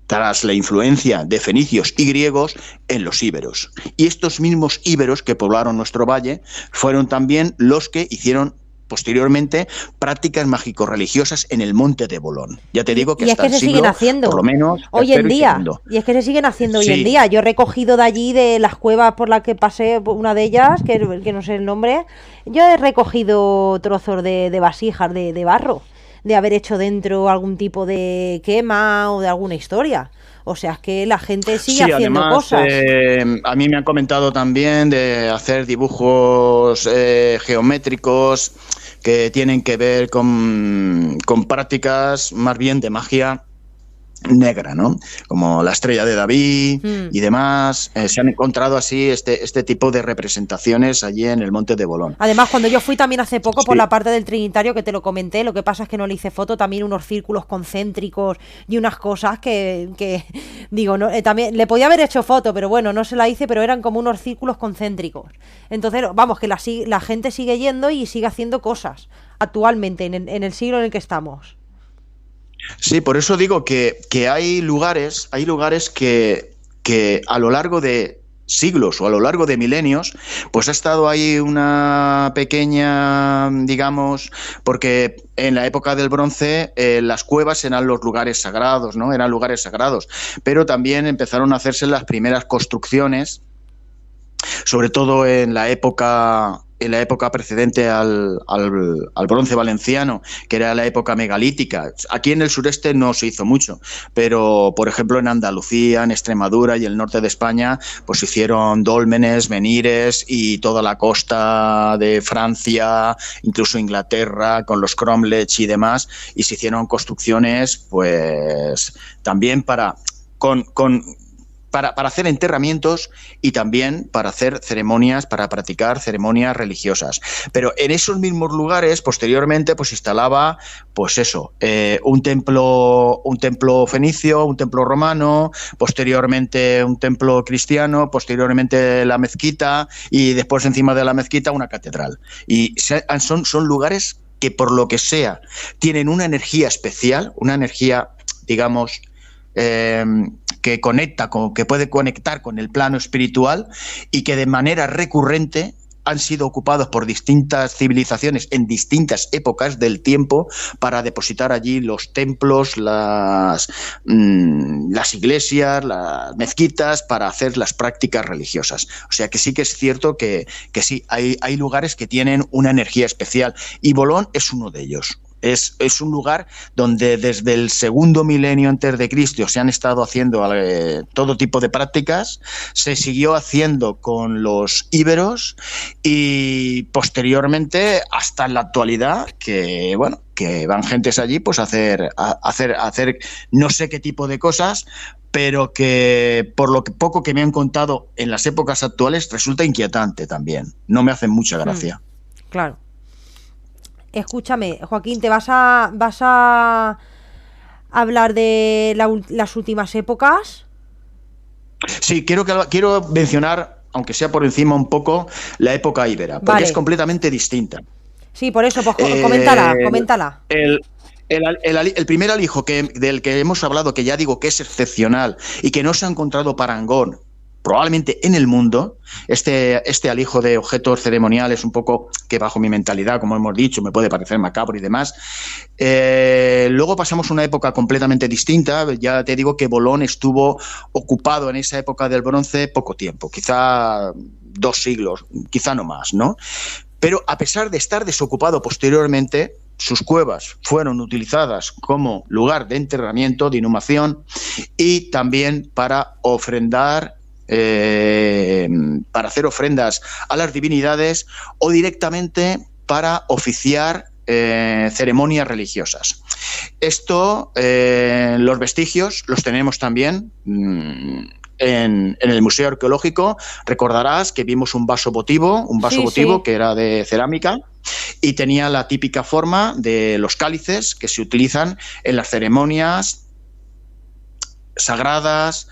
tras la influencia de fenicios y griegos en los íberos. Y estos mismos íberos que poblaron nuestro valle fueron también los que hicieron posteriormente prácticas mágico-religiosas en el Monte de Bolón. Ya te digo que y hasta es que el se siglo, siguen haciendo por lo menos, hoy en día. Segundo. Y es que se siguen haciendo hoy Sí. en día. Yo he recogido de allí, de las cuevas por las que pasé, una de ellas, que no sé el nombre, yo he recogido trozos de vasijas de barro, de haber hecho dentro algún tipo de quema o de alguna historia. O sea, es que la gente sigue haciendo además, cosas. A mí me han comentado también de hacer dibujos geométricos que tienen que ver con prácticas más bien de magia negra, ¿no? Como la estrella de David y demás. Se han encontrado así este tipo de representaciones allí en el Monte de Bolón. Además, cuando yo fui también hace poco por Sí. la parte del Trinitario, que te lo comenté, lo que pasa es que no le hice foto, también unos círculos concéntricos y unas cosas que digo, no, también le podía haber hecho foto, pero bueno, no se la hice, pero eran como unos círculos concéntricos. Entonces, vamos, que la gente sigue yendo y sigue haciendo cosas actualmente, en el siglo en el que estamos. Sí, por eso digo que hay lugares que a lo largo de siglos o a lo largo de milenios, pues ha estado ahí una pequeña, digamos, porque en la época del bronce las cuevas eran los lugares sagrados, ¿no? Eran lugares sagrados, pero también empezaron a hacerse las primeras construcciones, sobre todo en la época precedente al bronce valenciano, que era la época megalítica. Aquí en el sureste no se hizo mucho, pero por ejemplo en Andalucía, en Extremadura y el norte de España, pues se hicieron dólmenes, menhires y toda la costa de Francia, incluso Inglaterra, con los cromlechs y demás, y se hicieron construcciones pues también para hacer enterramientos y también para hacer ceremonias, para practicar ceremonias religiosas. Pero en esos mismos lugares, posteriormente, pues se instalaba, pues eso, un templo fenicio, un templo romano, posteriormente un templo cristiano, posteriormente la mezquita y después encima de la mezquita una catedral. Y son lugares que por lo que sea tienen una energía especial, una energía, digamos, que puede conectar con el plano espiritual y que de manera recurrente han sido ocupados por distintas civilizaciones en distintas épocas del tiempo para depositar allí los templos, las iglesias, las mezquitas, para hacer las prácticas religiosas. O sea que sí que es cierto que sí, hay lugares que tienen una energía especial y Bolón es uno de ellos. Es un lugar donde desde el segundo milenio antes de Cristo se han estado haciendo todo tipo de prácticas, se siguió haciendo con los íberos y posteriormente hasta la actualidad que van gentes allí pues a hacer no sé qué tipo de cosas, pero que por lo poco que me han contado en las épocas actuales resulta inquietante también. No me hacen mucha gracia. Claro. Escúchame, Joaquín, ¿te vas a hablar de las últimas épocas? Sí, quiero mencionar, aunque sea por encima un poco, la época íbera, porque es completamente distinta. Sí, por eso, pues coméntala. El primer alijo del que hemos hablado, que ya digo que es excepcional y que no se ha encontrado parangón probablemente en el mundo, este alijo de objetos ceremoniales, un poco que bajo mi mentalidad, como hemos dicho, me puede parecer macabro y demás. Luego pasamos a una época completamente distinta. Ya te digo que Bolón estuvo ocupado en esa época del bronce poco tiempo, quizá 2 siglos, quizá no más, ¿no? Pero a pesar de estar desocupado posteriormente, sus cuevas fueron utilizadas como lugar de enterramiento, de inhumación y también para ofrendar, para hacer ofrendas a las divinidades o directamente para oficiar ceremonias religiosas. Esto, los vestigios los tenemos también en el Museo Arqueológico. Recordarás que vimos un vaso votivo, Sí. que era de cerámica y tenía la típica forma de los cálices que se utilizan en las ceremonias sagradas,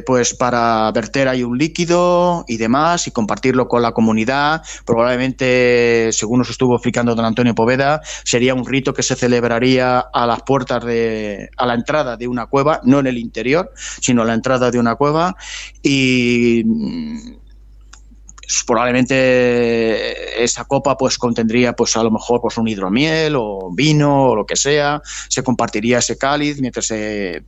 pues para verter ahí un líquido y demás y compartirlo con la comunidad. Probablemente, según nos estuvo explicando don Antonio Poveda, sería un rito que se celebraría a las puertas a la entrada de una cueva, no en el interior, sino a la entrada de una cueva, y probablemente esa copa pues contendría pues a lo mejor pues un hidromiel o vino o lo que sea. Se compartiría ese cáliz mientras el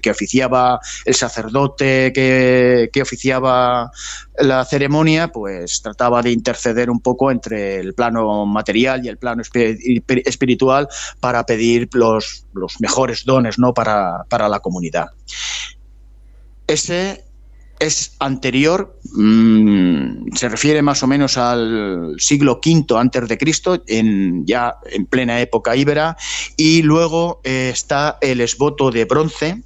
que oficiaba, el sacerdote que oficiaba la ceremonia, pues trataba de interceder un poco entre el plano material y el plano espiritual para pedir los mejores dones, ¿no?, para la comunidad. Ese es anterior, se refiere más o menos al siglo V antes de Cristo, ya en plena época íbera, y luego está el esboto de bronce,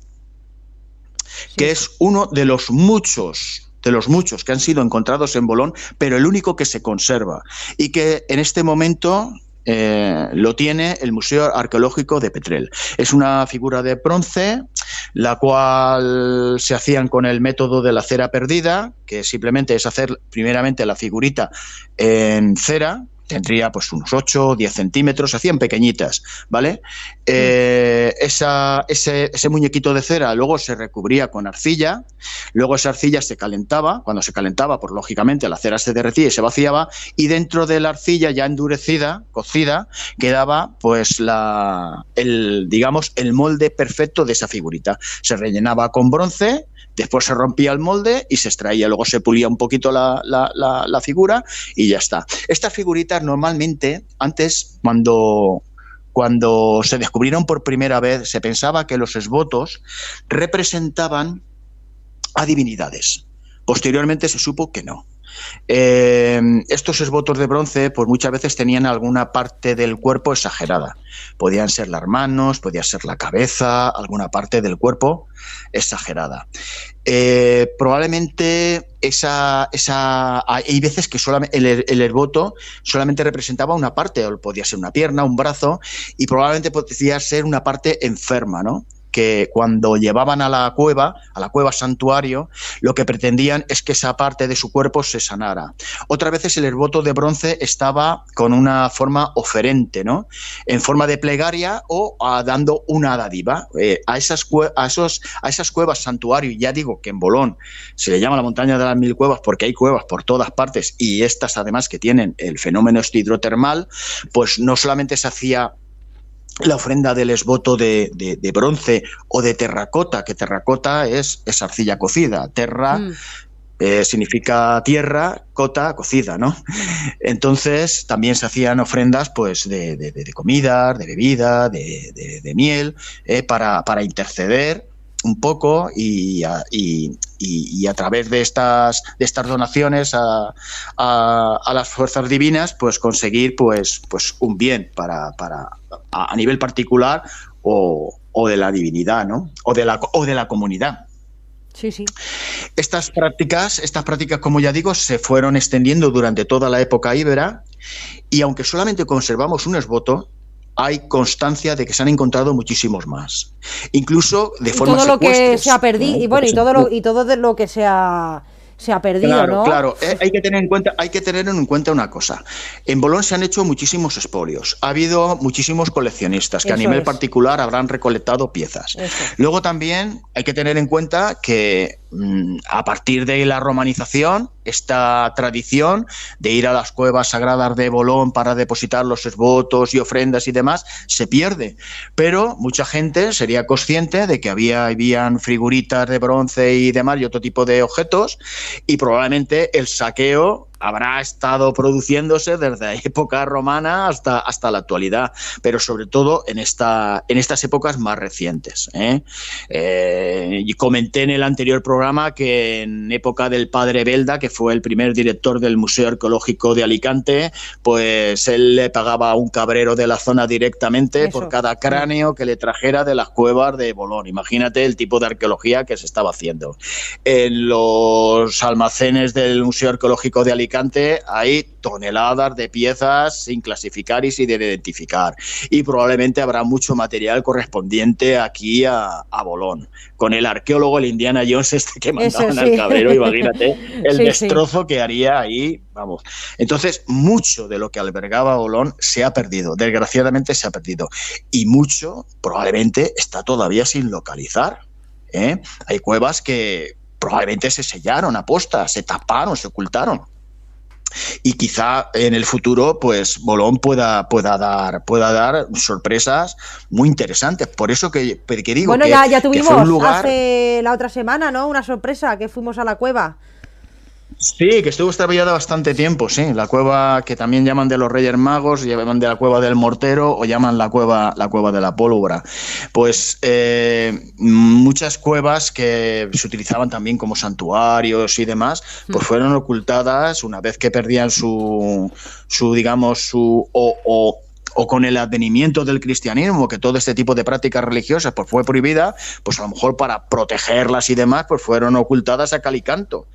que es uno de los muchos que han sido encontrados en Bolón, pero el único que se conserva y que en este momento lo tiene el Museo Arqueológico de Petrel. Es una figura de bronce, la cual se hacían con el método de la cera perdida, que simplemente es hacer primeramente la figurita en cera. Tendría pues unos 8 o 10 centímetros, se hacían pequeñitas, ¿vale? Ese muñequito de cera luego se recubría con arcilla, luego esa arcilla se calentaba, cuando se calentaba, pues lógicamente la cera se derretía y se vaciaba, y dentro de la arcilla ya endurecida, cocida, quedaba pues el molde perfecto de esa figurita. Se rellenaba con bronce, después se rompía el molde y se extraía, luego se pulía un poquito la figura y ya está. Estas figuritas normalmente, antes, cuando se descubrieron por primera vez, se pensaba que los esbotos representaban a divinidades. Posteriormente se supo que no. Estos esbotos de bronce pues muchas veces tenían alguna parte del cuerpo exagerada. Podían ser las manos, podía ser la cabeza, alguna parte del cuerpo exagerada. Probablemente hay veces que solamente el esboto solamente representaba una parte, o podía ser una pierna, un brazo, y probablemente podía ser una parte enferma, ¿no?, que cuando llevaban a la cueva santuario, lo que pretendían es que esa parte de su cuerpo se sanara. Otras veces el esboto de bronce estaba con una forma oferente, ¿no?, en forma de plegaria o dando una dádiva. A esas cuevas santuario, y ya digo que en Bolón se le llama la montaña de las 1000 cuevas porque hay cuevas por todas partes, y estas además que tienen el fenómeno hidrotermal, pues no solamente se hacía la ofrenda del esboto de bronce o de terracota, que terracota es arcilla cocida, terra significa tierra, cota, cocida, ¿no? Entonces también se hacían ofrendas pues de comida, de bebida, de miel, para interceder un poco y a través de estas donaciones a las fuerzas divinas pues conseguir pues un bien a nivel particular o de la divinidad, ¿no?, o de la comunidad. Sí, sí. Estas prácticas, como ya digo, se fueron extendiendo durante toda la época íbera, y aunque solamente conservamos un esboto, hay constancia de que se han encontrado muchísimos más, incluso de forma todo lo que secuestros, se ha perdido, ¿no? y bueno, y todo de lo que se ha perdido, Claro, ¿no? claro. Hay que tener en cuenta una cosa. En Bolón se han hecho muchísimos expolios. Ha habido muchísimos coleccionistas que a nivel particular habrán recolectado piezas. Luego también hay que tener en cuenta que a partir de la romanización, esta tradición de ir a las cuevas sagradas de Bolón para depositar los esbotos y ofrendas y demás se pierde. Pero mucha gente sería consciente de que habían figuritas de bronce y demás y otro tipo de objetos, y probablemente el saqueo habrá estado produciéndose desde la época romana hasta la actualidad, pero sobre todo en estas épocas más recientes. Y comenté en el anterior programa que en época del padre Belda, que fue el primer director del Museo Arqueológico de Alicante, pues él le pagaba a un cabrero de la zona directamente por cada cráneo que le trajera de las cuevas de Bolón. Imagínate el tipo de arqueología que se estaba haciendo. En los almacenes del Museo Arqueológico de Alicante hay toneladas de piezas sin clasificar y sin identificar, y probablemente habrá mucho material correspondiente aquí a Bolón, con el arqueólogo, el Indiana Jones que mandaban al cabrero. Imagínate el destrozo que haría ahí, vamos. Entonces, mucho de lo que albergaba Bolón se ha perdido, desgraciadamente se ha perdido, y mucho probablemente está todavía sin localizar. Hay cuevas que probablemente se sellaron a posta, se taparon, se ocultaron. Y quizá en el futuro, pues Bolón pueda dar sorpresas muy interesantes. Por eso que digo, bueno, que ya tuvimos que fue un lugar... hace la otra semana, ¿no? Una sorpresa, que fuimos a la cueva. Sí, que estuvo extraviada bastante tiempo, sí. La cueva que también llaman de los Reyes Magos, llaman de la cueva del Mortero o llaman la cueva de la Pólvora. Pues muchas cuevas que se utilizaban también como santuarios y demás, pues fueron ocultadas una vez que perdían o con el advenimiento del cristianismo, que todo este tipo de prácticas religiosas pues fue prohibida, pues a lo mejor para protegerlas y demás, pues fueron ocultadas a cal y canto,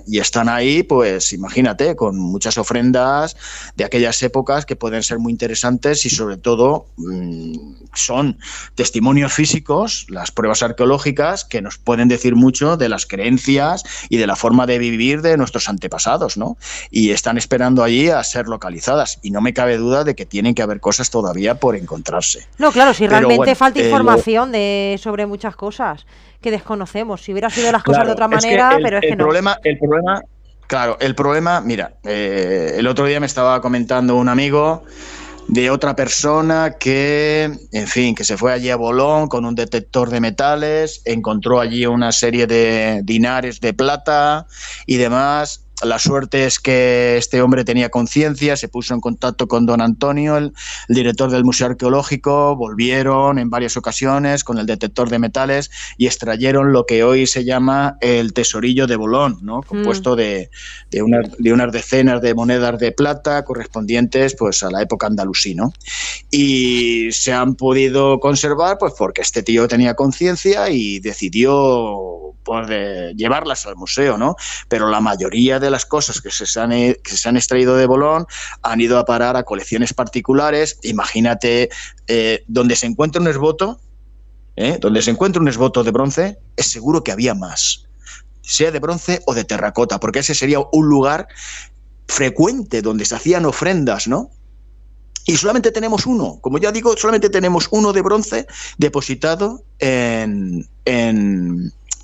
y están ahí, pues imagínate, con muchas ofrendas de aquellas épocas que pueden ser muy interesantes, y sobre todo son testimonios físicos, las pruebas arqueológicas, que nos pueden decir mucho de las creencias y de la forma de vivir de nuestros antepasados, ¿no? Y están esperando allí a ser localizadas, y no me cabe duda de que tienen que haber cosas todavía por encontrarse. No, claro, si realmente falta información sobre muchas cosas que desconocemos. Si hubiera sido las cosas de otra manera, pero es que no. El problema, mira, el otro día me estaba comentando un amigo de otra persona que, en fin, que se fue allí a Bolón con un detector de metales, encontró allí una serie de dinares de plata y demás. La suerte es que este hombre tenía conciencia, se puso en contacto con don Antonio, el director del Museo Arqueológico, volvieron en varias ocasiones con el detector de metales y extrayeron lo que hoy se llama el tesorillo de Bolón, ¿no? Compuesto de unas decenas de monedas de plata correspondientes pues a la época andalusí, ¿no? Y se han podido conservar pues porque este tío tenía conciencia y decidió pues, llevarlas al museo, ¿no? Pero la mayoría de las cosas que se han extraído de Bolón han ido a parar a colecciones particulares. Imagínate, donde se encuentra un esboto, de bronce, es seguro que había más, sea de bronce o de terracota, porque ese sería un lugar frecuente donde se hacían ofrendas, ¿no? Y solamente tenemos uno, como ya digo, solamente tenemos uno de bronce depositado en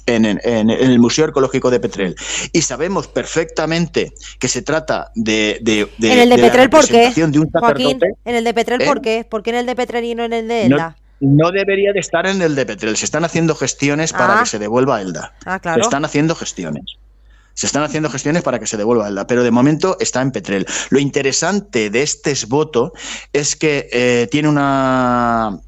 el Museo Arqueológico de Petrel. Y sabemos perfectamente que se trata de ¿En el de Petrel por qué? De un sacerdote. Joaquín, ¿en el de Petrel por qué? ¿Por qué en el de Petrel y no en el de Elda? No debería de estar en el de Petrel. Se están haciendo gestiones para que se devuelva a Elda. Claro. Se están haciendo gestiones para que se devuelva a Elda, pero de momento está en Petrel. Lo interesante de este esboto es que tiene una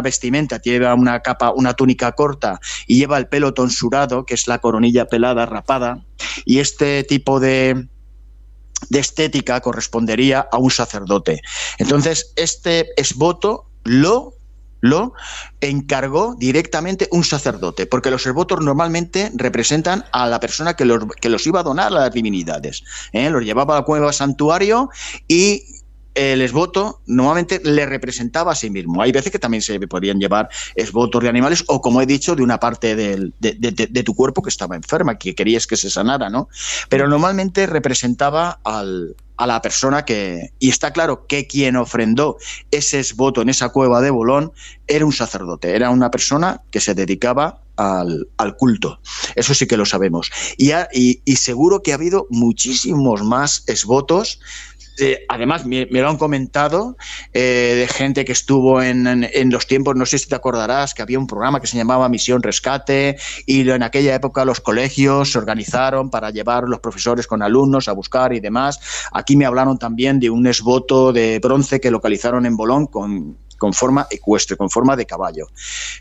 vestimenta, lleva una capa, una túnica corta y lleva el pelo tonsurado, que es la coronilla pelada, rapada, y este tipo de estética correspondería a un sacerdote. Entonces, este esboto lo encargó directamente un sacerdote, porque los esbotos normalmente representan a la persona que los iba a donar a las divinidades. Los llevaba a la cueva santuario y el esboto normalmente le representaba a sí mismo. Hay veces que también se podían llevar esbotos de animales o, como he dicho, de una parte de tu cuerpo que estaba enferma, que querías que se sanara, ¿no? Pero normalmente representaba a la persona que... Y está claro que quien ofrendó ese esboto en esa cueva de Bolón era un sacerdote, era una persona que se dedicaba al culto. Eso sí que lo sabemos. Y seguro que ha habido muchísimos más esbotos además me lo han comentado de gente que estuvo en los tiempos, no sé si te acordarás, que había un programa que se llamaba Misión Rescate y en aquella época los colegios se organizaron para llevar los profesores con alumnos a buscar y demás. Aquí me hablaron también de un esboto de bronce que localizaron en Bolón con forma ecuestre, con forma de caballo.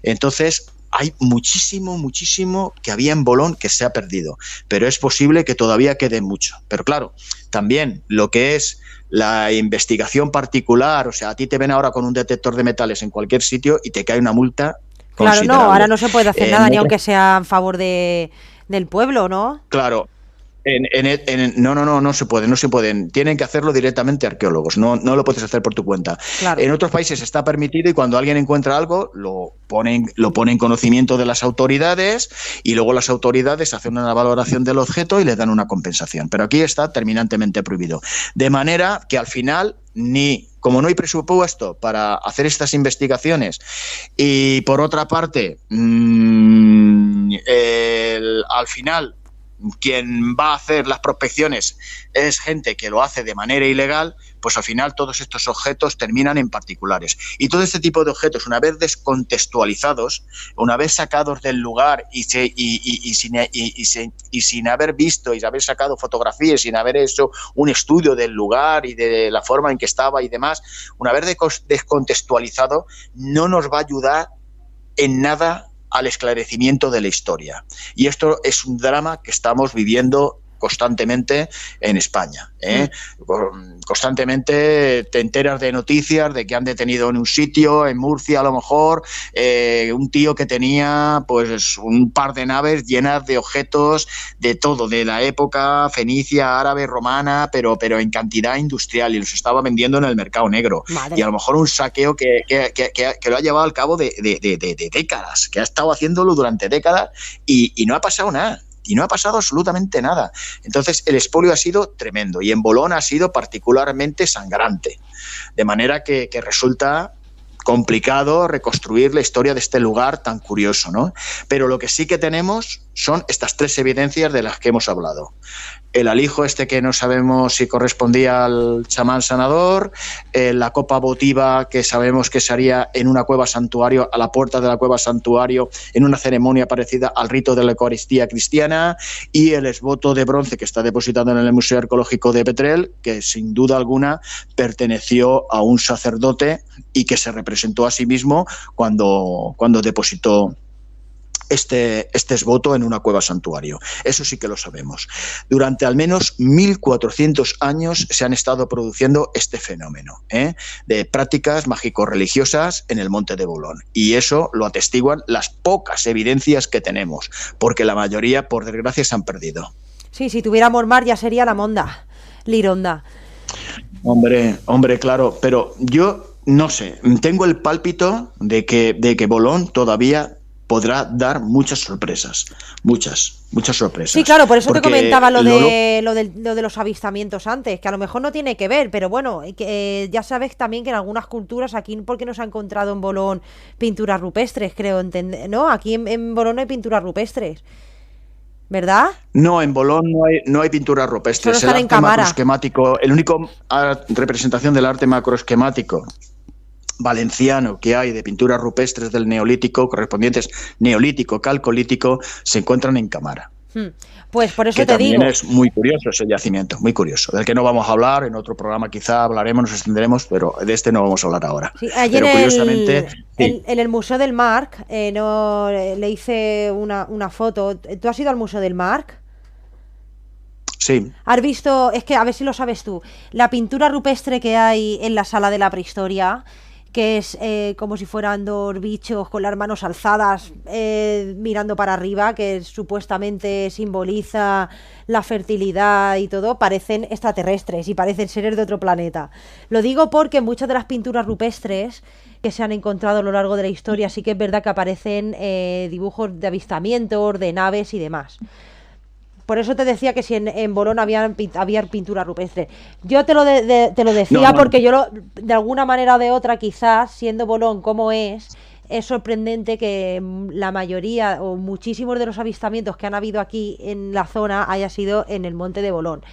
Entonces, hay muchísimo que había en Bolón que se ha perdido, pero es posible que todavía quede mucho. Pero claro, también lo que es la investigación particular, o sea, a ti te ven ahora con un detector de metales en cualquier sitio y te cae una multa Claro, no, considerable. ahora no se puede hacer nada, ni aunque sea en favor del pueblo, ¿no? Claro. No se puede, no se pueden. Tienen que hacerlo directamente arqueólogos, no lo puedes hacer por tu cuenta. Claro. En otros países está permitido y cuando alguien encuentra algo lo pone en conocimiento de las autoridades y luego las autoridades hacen una valoración del objeto y le dan una compensación. Pero aquí está terminantemente prohibido. De manera que al final como no hay presupuesto para hacer estas investigaciones y por otra parte al final quien va a hacer las prospecciones es gente que lo hace de manera ilegal, pues al final todos estos objetos terminan en particulares. Y todo este tipo de objetos, una vez descontextualizados, una vez sacados del lugar y sin haber visto y haber sacado fotografías, sin haber hecho un estudio del lugar y de la forma en que estaba y demás, una vez descontextualizado, no nos va a ayudar en nada al esclarecimiento de la historia. Y esto es un drama que estamos viviendo constantemente en España. Constantemente te enteras de noticias de que han detenido en un sitio, en Murcia a lo mejor, un tío que tenía pues un par de naves llenas de objetos de todo, de la época fenicia, árabe, romana, pero en cantidad industrial y los estaba vendiendo en el mercado negro. Madre. Y a lo mejor un saqueo que lo ha llevado al cabo de décadas, que ha estado haciéndolo durante décadas y no ha pasado nada. Y no ha pasado absolutamente nada. Entonces, el expolio ha sido tremendo y en Bolón ha sido particularmente sangrante. De manera que resulta complicado reconstruir la historia de este lugar tan curioso, ¿no? Pero lo que sí que tenemos son estas tres evidencias de las que hemos hablado. El alijo que no sabemos si correspondía al chamán sanador, la copa votiva que sabemos que se haría en una cueva santuario, a la puerta de la cueva santuario, en una ceremonia parecida al rito de la Eucaristía cristiana, y el esboto de bronce que está depositado en el Museo Arqueológico de Petrel, que sin duda alguna perteneció a un sacerdote y que se representó a sí mismo cuando depositó este esboto en una cueva santuario. Eso sí que lo sabemos. Durante al menos 1400 años se han estado produciendo este fenómeno de prácticas mágico-religiosas en el Monte de Bolón. Y eso lo atestiguan las pocas evidencias que tenemos, porque la mayoría, por desgracia, se han perdido. Sí, si tuviéramos mar ya sería la monda, Lironda. Hombre, claro, pero yo no sé, tengo el pálpito de que Bolón todavía podrá dar muchas sorpresas, muchas sorpresas. Sí, claro, por eso te comentaba lo de los avistamientos antes, que a lo mejor no tiene que ver, pero bueno, ya sabes también que en algunas culturas, aquí porque no se ha encontrado en Bolón pinturas rupestres, creo, ¿no? Aquí en Bolón no hay pinturas rupestres, ¿verdad? No, en Bolón no hay pinturas rupestres. Solo están en cámara. Macroesquemático, el único representación del arte macroesquemático valenciano que hay de pinturas rupestres del Neolítico, correspondientes Neolítico, Calcolítico, se encuentran en Cámara. Pues por eso que te digo. También es muy curioso ese yacimiento, muy curioso, del que no vamos a hablar, en otro programa quizá hablaremos, nos extenderemos, pero de este no vamos a hablar ahora. Sí, ayer pero curiosamente... en el Museo del Marc le hice una foto. ¿Tú has ido al Museo del Marc? Sí. ¿Has visto? Es que a ver si lo sabes tú. La pintura rupestre que hay en la sala de la prehistoria, que es como si fueran dos bichos con las manos alzadas mirando para arriba, que supuestamente simboliza la fertilidad y todo, parecen extraterrestres y parecen seres de otro planeta. Lo digo porque muchas de las pinturas rupestres que se han encontrado a lo largo de la historia sí que es verdad que aparecen dibujos de avistamientos, de naves y demás. Por eso te decía que si en Bolón había pintura rupestre. Yo te lo decía porque yo de alguna manera o de otra, quizás, siendo Bolón como es sorprendente que la mayoría o muchísimos de los avistamientos que han habido aquí en la zona haya sido en el Monte de Bolón.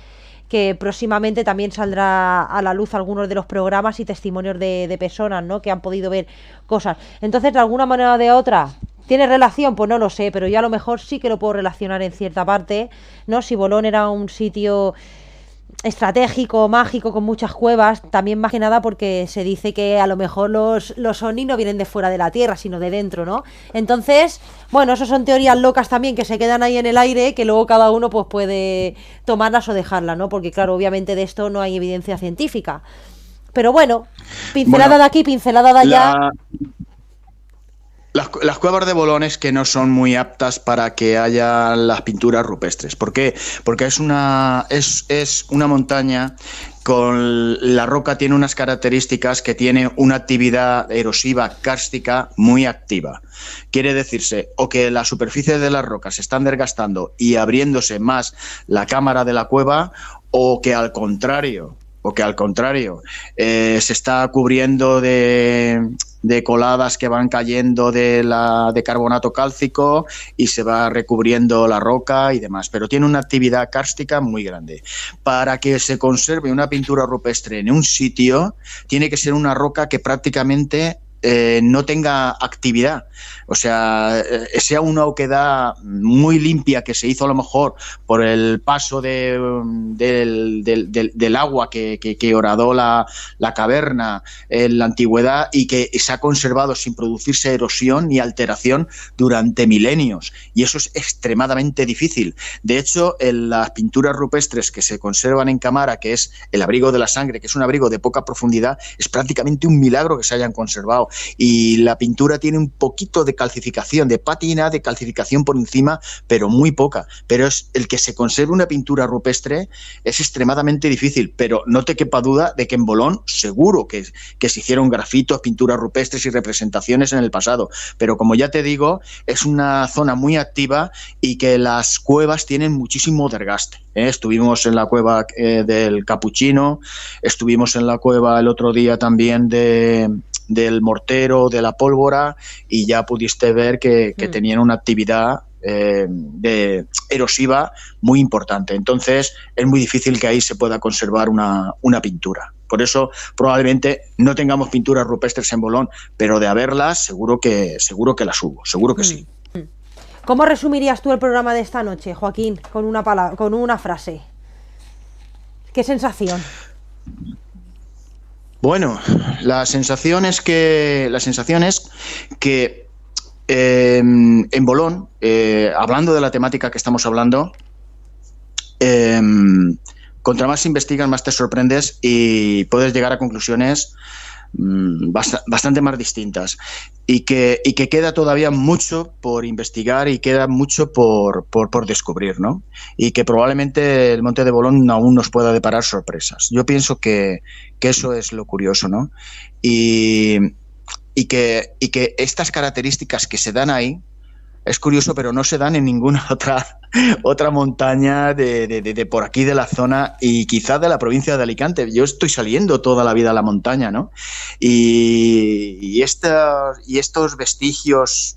que próximamente también saldrá a la luz algunos de los programas y testimonios de personas, ¿no? Que han podido ver cosas. Entonces, de alguna manera o de otra, ¿tiene relación? Pues no lo sé, pero yo a lo mejor sí que lo puedo relacionar en cierta parte, ¿no? Si Bolón era un sitio estratégico, mágico, con muchas cuevas, también más que nada porque se dice que a lo mejor los ovnis no vienen de fuera de la Tierra, sino de dentro, ¿no? Entonces, bueno, eso son teorías locas también que se quedan ahí en el aire, que luego cada uno pues puede tomarlas o dejarlas, ¿no? Porque claro, obviamente de esto no hay evidencia científica. Pero bueno, pincelada de aquí, pincelada de allá. Las cuevas de Bolón es que no son muy aptas para que haya las pinturas rupestres. ¿Por qué? Porque es una montaña con la roca, tiene unas características que tiene una actividad erosiva kárstica muy activa. Quiere decirse o que la superficie de las rocas se están desgastando y abriéndose más la cámara de la cueva, o que al contrario se está cubriendo de coladas que van cayendo de carbonato cálcico y se va recubriendo la roca y demás, pero tiene una actividad kárstica muy grande. Para que se conserve una pintura rupestre en un sitio, tiene que ser una roca que prácticamente no tenga actividad, o sea, sea una oquedad muy limpia, que se hizo a lo mejor por el paso del agua que horadó la caverna en la antigüedad, y que se ha conservado sin producirse erosión ni alteración durante milenios, y eso es extremadamente difícil. De hecho, en las pinturas rupestres que se conservan en Camara, que es el abrigo de la sangre, que es un abrigo de poca profundidad, es prácticamente un milagro que se hayan conservado. Y la pintura tiene un poquito de calcificación, de pátina de calcificación por encima, pero muy poca. Pero es el que se conserve una pintura rupestre es extremadamente difícil, pero no te quepa duda de que en Bolón seguro que se hicieron grafitos, pinturas rupestres y representaciones en el pasado. Pero como ya te digo, es una zona muy activa y que las cuevas tienen muchísimo desgaste. Estuvimos en la cueva del Capuchino, estuvimos en la cueva el otro día también del Mortero, de la Pólvora, y ya pudiste ver que tenían una actividad erosiva muy importante. Entonces es muy difícil que ahí se pueda conservar una pintura. Por eso probablemente no tengamos pinturas rupestres en Bolón, pero de haberlas seguro que las hubo, seguro que sí. ¿Cómo resumirías tú el programa de esta noche, Joaquín, con una frase? ¿Qué sensación? Bueno, la sensación es que en Bolón, hablando de la temática que estamos hablando, contra más investigas, más te sorprendes y puedes llegar a conclusiones bastante más distintas, y que queda todavía mucho por investigar y queda mucho por descubrir, ¿no? Y que probablemente el Monte de Bolón aún nos pueda deparar sorpresas. Yo pienso que eso es lo curioso, ¿no? Y que estas características que se dan ahí, es curioso, pero no se dan en ninguna otra montaña de por aquí de la zona, y quizás de la provincia de Alicante. Yo estoy saliendo toda la vida a la montaña, ¿no? Y estos vestigios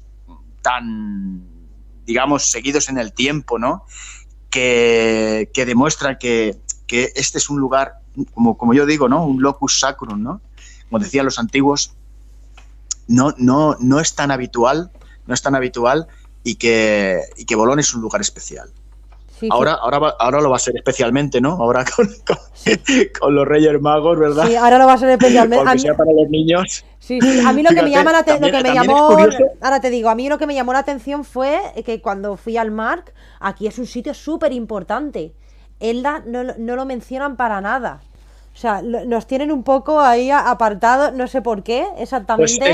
tan, digamos, seguidos en el tiempo, ¿no? Que demuestran que este es un lugar, como yo digo, ¿no? Un locus sacrum, ¿no? Como decían los antiguos, no es tan habitual, y que Bolón es un lugar especial. Sí, ahora lo va a ser especialmente, ¿no? Ahora con los Reyes Magos, ¿verdad? Sí, ahora lo va a ser especialmente. Aunque sea para los niños. Sí. A mí lo que me llama la atención, ahora te digo, a mí lo que me llamó la atención fue que cuando fui al Marc, aquí es un sitio súper importante. Elda no lo mencionan para nada. O sea, nos tienen un poco ahí apartados, no sé por qué exactamente. Pues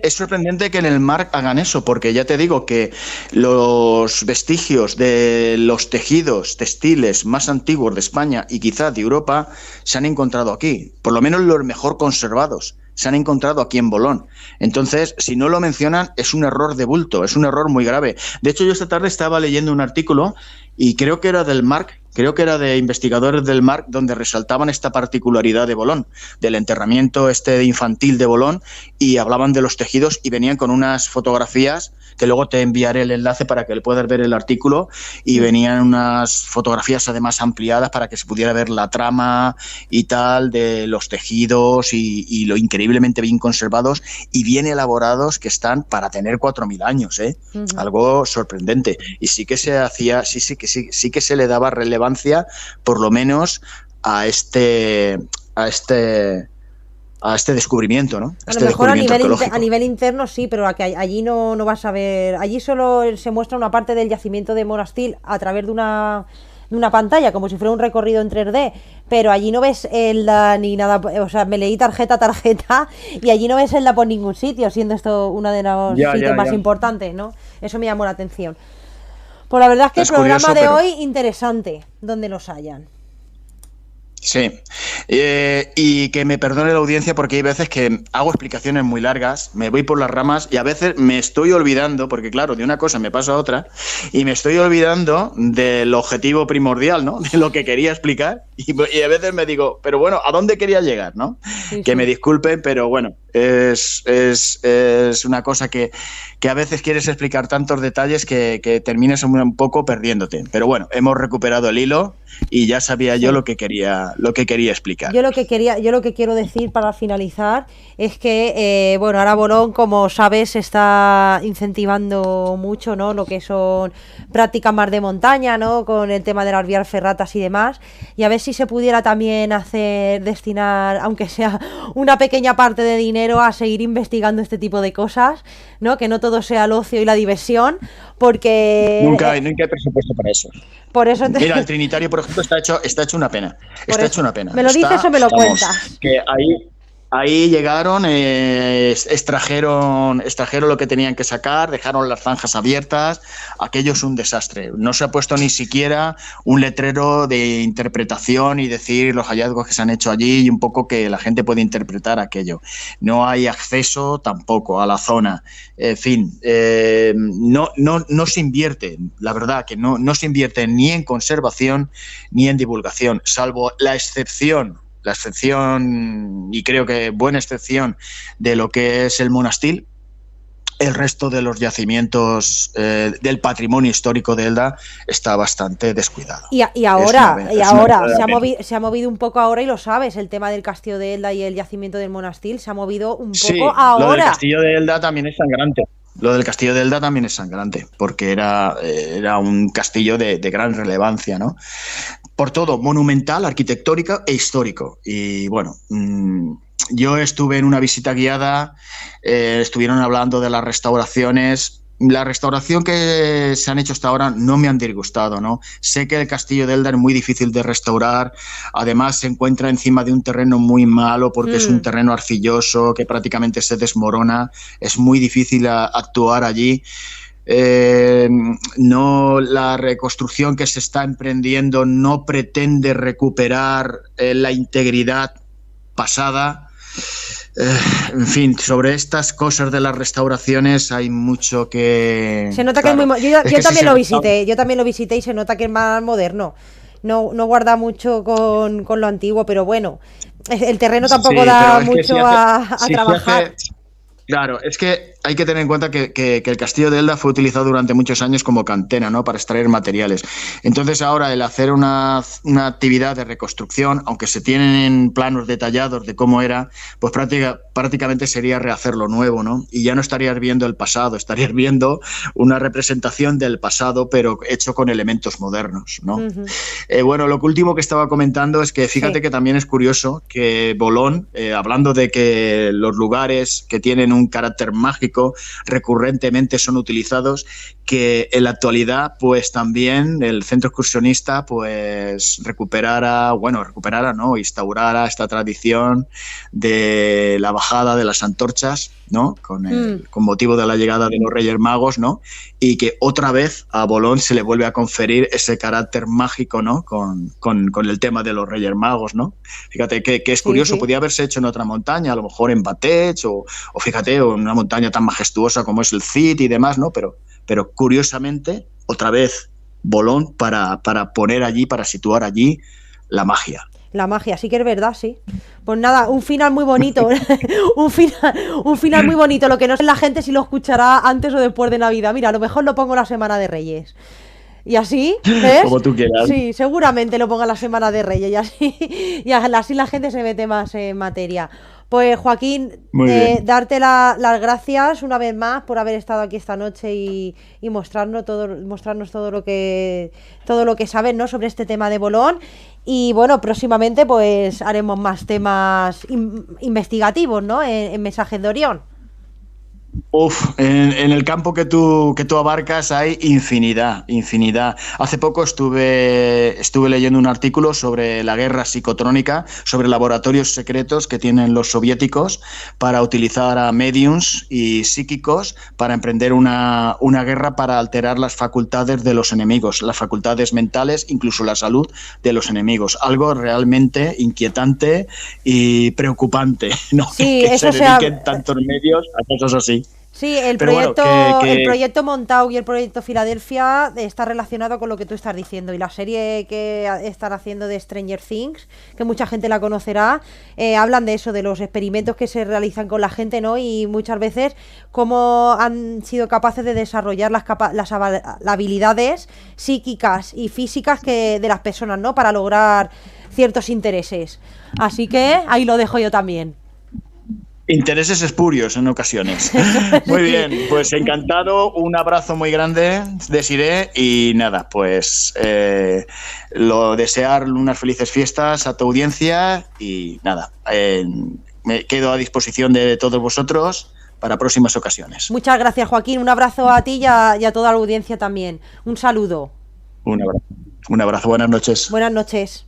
es sorprendente que en el Marc hagan eso, porque ya te digo que los vestigios de los tejidos textiles más antiguos de España y quizás de Europa se han encontrado aquí, por lo menos los mejor conservados. Se han encontrado aquí en Bolón. Entonces, si no lo mencionan, es un error de bulto, es un error muy grave. De hecho, yo esta tarde estaba leyendo un artículo, y creo que era del Marc, creo que era de Investigadores del Mar, donde resaltaban esta particularidad de Bolón, del enterramiento infantil de Bolón, y hablaban de los tejidos y venían con unas fotografías que luego te enviaré el enlace para que puedas ver el artículo, y venían unas fotografías además ampliadas para que se pudiera ver la trama y tal de los tejidos y lo increíblemente bien conservados y bien elaborados que están para tener 4.000 años, ¿eh? Algo sorprendente. Y sí que se hacía, sí que se le daba relevancia, por lo menos a este descubrimiento, ¿no? A lo mejor a nivel interno sí, pero allí no vas a ver. Allí solo se muestra una parte del yacimiento de Monastil a través de una pantalla, como si fuera un recorrido en 3D, pero allí no ves Elda ni nada. O sea, me leí tarjeta y allí no ves Elda por ningún sitio, siendo esto uno de los sitios más importantes, ¿no? Eso me llamó la atención. Pues la verdad es que el programa de hoy, interesante, donde los hayan. Sí, y que me perdone la audiencia porque hay veces que hago explicaciones muy largas, me voy por las ramas y a veces me estoy olvidando, porque claro, de una cosa me paso a otra, y me estoy olvidando del objetivo primordial, ¿no? De lo que quería explicar, y a veces me digo, pero bueno, ¿a dónde quería llegar, no? Sí, que me disculpen, pero bueno, es una cosa que a veces quieres explicar tantos detalles que terminas un poco perdiéndote. Pero bueno, hemos recuperado el hilo y ya sabía yo lo que quería explicar. Yo lo que quiero decir para finalizar es que bueno, ahora Bolón, como sabes, está incentivando mucho, ¿no?, lo que son prácticas más de montaña, ¿no?, con el tema de las vías ferratas y demás, y a ver si se pudiera también destinar, aunque sea una pequeña parte de dinero, a seguir investigando este tipo de cosas, ¿no?, que no todo sea el ocio y la diversión, porque nunca hay presupuesto para eso. Por eso Mira, el Trinitario, por ejemplo, está hecho una pena. Está hecho una pena. ¿Me lo dices o me lo cuentas? Que ahí llegaron, extrajeron lo que tenían que sacar, dejaron las zanjas abiertas. Aquello es un desastre. No se ha puesto ni siquiera un letrero de interpretación y decir los hallazgos que se han hecho allí y un poco que la gente puede interpretar aquello. No hay acceso tampoco a la zona. En fin, no se invierte, la verdad que no se invierte ni en conservación ni en divulgación, salvo la excepción, y creo que buena excepción, de lo que es el Monastil. El resto de los yacimientos del patrimonio histórico de Elda está bastante descuidado. Y ahora se ha movido un poco ahora, y lo sabes, el tema del castillo de Elda y el yacimiento del Monastil se ha movido un poco ahora. Lo del castillo de Elda también es sangrante. Porque era un castillo de gran relevancia, ¿no? Por todo, monumental, arquitectónico e histórico. Y bueno, yo estuve en una visita guiada, estuvieron hablando de las restauraciones. La restauración que se han hecho hasta ahora no me han disgustado, ¿no? Sé que el castillo de Elda es muy difícil de restaurar, además se encuentra encima de un terreno muy malo porque es un terreno arcilloso que prácticamente se desmorona, es muy difícil actuar allí. La reconstrucción que se está emprendiendo no pretende recuperar la integridad pasada. En fin, sobre estas cosas de las restauraciones hay mucho que... Se nota que es muy... Yo también lo visité y se nota que es más moderno. No guarda mucho con lo antiguo, pero bueno, el terreno tampoco da mucho a trabajar. Claro, es que hay que tener en cuenta que el castillo de Elda fue utilizado durante muchos años como cantera, ¿no?, para extraer materiales. Entonces ahora el hacer una actividad de reconstrucción, aunque se tienen planos detallados de cómo era, pues prácticamente sería rehacerlo nuevo, ¿no? Y ya no estarías viendo el pasado, estarías viendo una representación del pasado, pero hecho con elementos modernos, ¿no? Bueno, lo último que estaba comentando es que fíjate que también es curioso que Bolón, hablando de que los lugares que tienen un carácter mágico recurrentemente son utilizados, que en la actualidad pues también el centro excursionista pues instaurara esta tradición de la bajada de las antorchas, ¿no?, con motivo de la llegada de los Reyes Magos, ¿no?, y que otra vez a Bolón se le vuelve a conferir ese carácter mágico, ¿no?, con el tema de los Reyes Magos, ¿no? Fíjate que es curioso, podía haberse hecho en otra montaña, a lo mejor en Batech o fíjate, en una montaña tan majestuosa como es el Cid y demás, ¿no? Pero curiosamente, otra vez bolón para poner allí, para situar allí la magia. La magia, sí que es verdad, sí. Pues nada, un final muy bonito. un final muy bonito. Lo que no sé la gente si lo escuchará antes o después de Navidad. Mira, a lo mejor lo pongo la Semana de Reyes. Y así, ¿ves? Como tú quieras. Sí, seguramente lo ponga la Semana de Reyes. Y así la gente se mete más en materia. Pues Joaquín, Muy bien. darte las gracias una vez más por haber estado aquí esta noche y mostrarnos todo lo que sabes, ¿no? Sobre este tema de Bolón. Y bueno, próximamente pues haremos más temas investigativos, ¿no? En Mensajes de Orión. Uf, en el campo que tú abarcas hay infinidad, infinidad. Hace poco estuve leyendo un artículo sobre la guerra psicotrónica, sobre laboratorios secretos que tienen los soviéticos para utilizar a mediums y psíquicos para emprender una guerra para alterar las facultades de los enemigos, las facultades mentales, incluso la salud de los enemigos. Algo realmente inquietante y preocupante, ¿no? Sí, Que se eso se ha, dediquen tantos medios a cosas así. Sí, el Pero bueno, proyecto, el proyecto Montauk y el proyecto Filadelfia está relacionado con lo que tú estás diciendo. Y la serie que están haciendo de Stranger Things, que mucha gente la conocerá, hablan de eso, de los experimentos que se realizan con la gente, ¿no? Y muchas veces cómo han sido capaces de desarrollar las habilidades psíquicas y físicas de las personas, ¿no? Para lograr ciertos intereses. Así que ahí lo dejo yo también. intereses espurios en ocasiones. Muy bien, pues encantado, un abrazo muy grande, Desiree, y nada, pues desear unas felices fiestas a tu audiencia y nada, me quedo a disposición de todos vosotros para próximas ocasiones. Muchas gracias, Joaquín. Un abrazo a ti y a toda la audiencia también. Un saludo. Un abrazo, buenas noches. Buenas noches.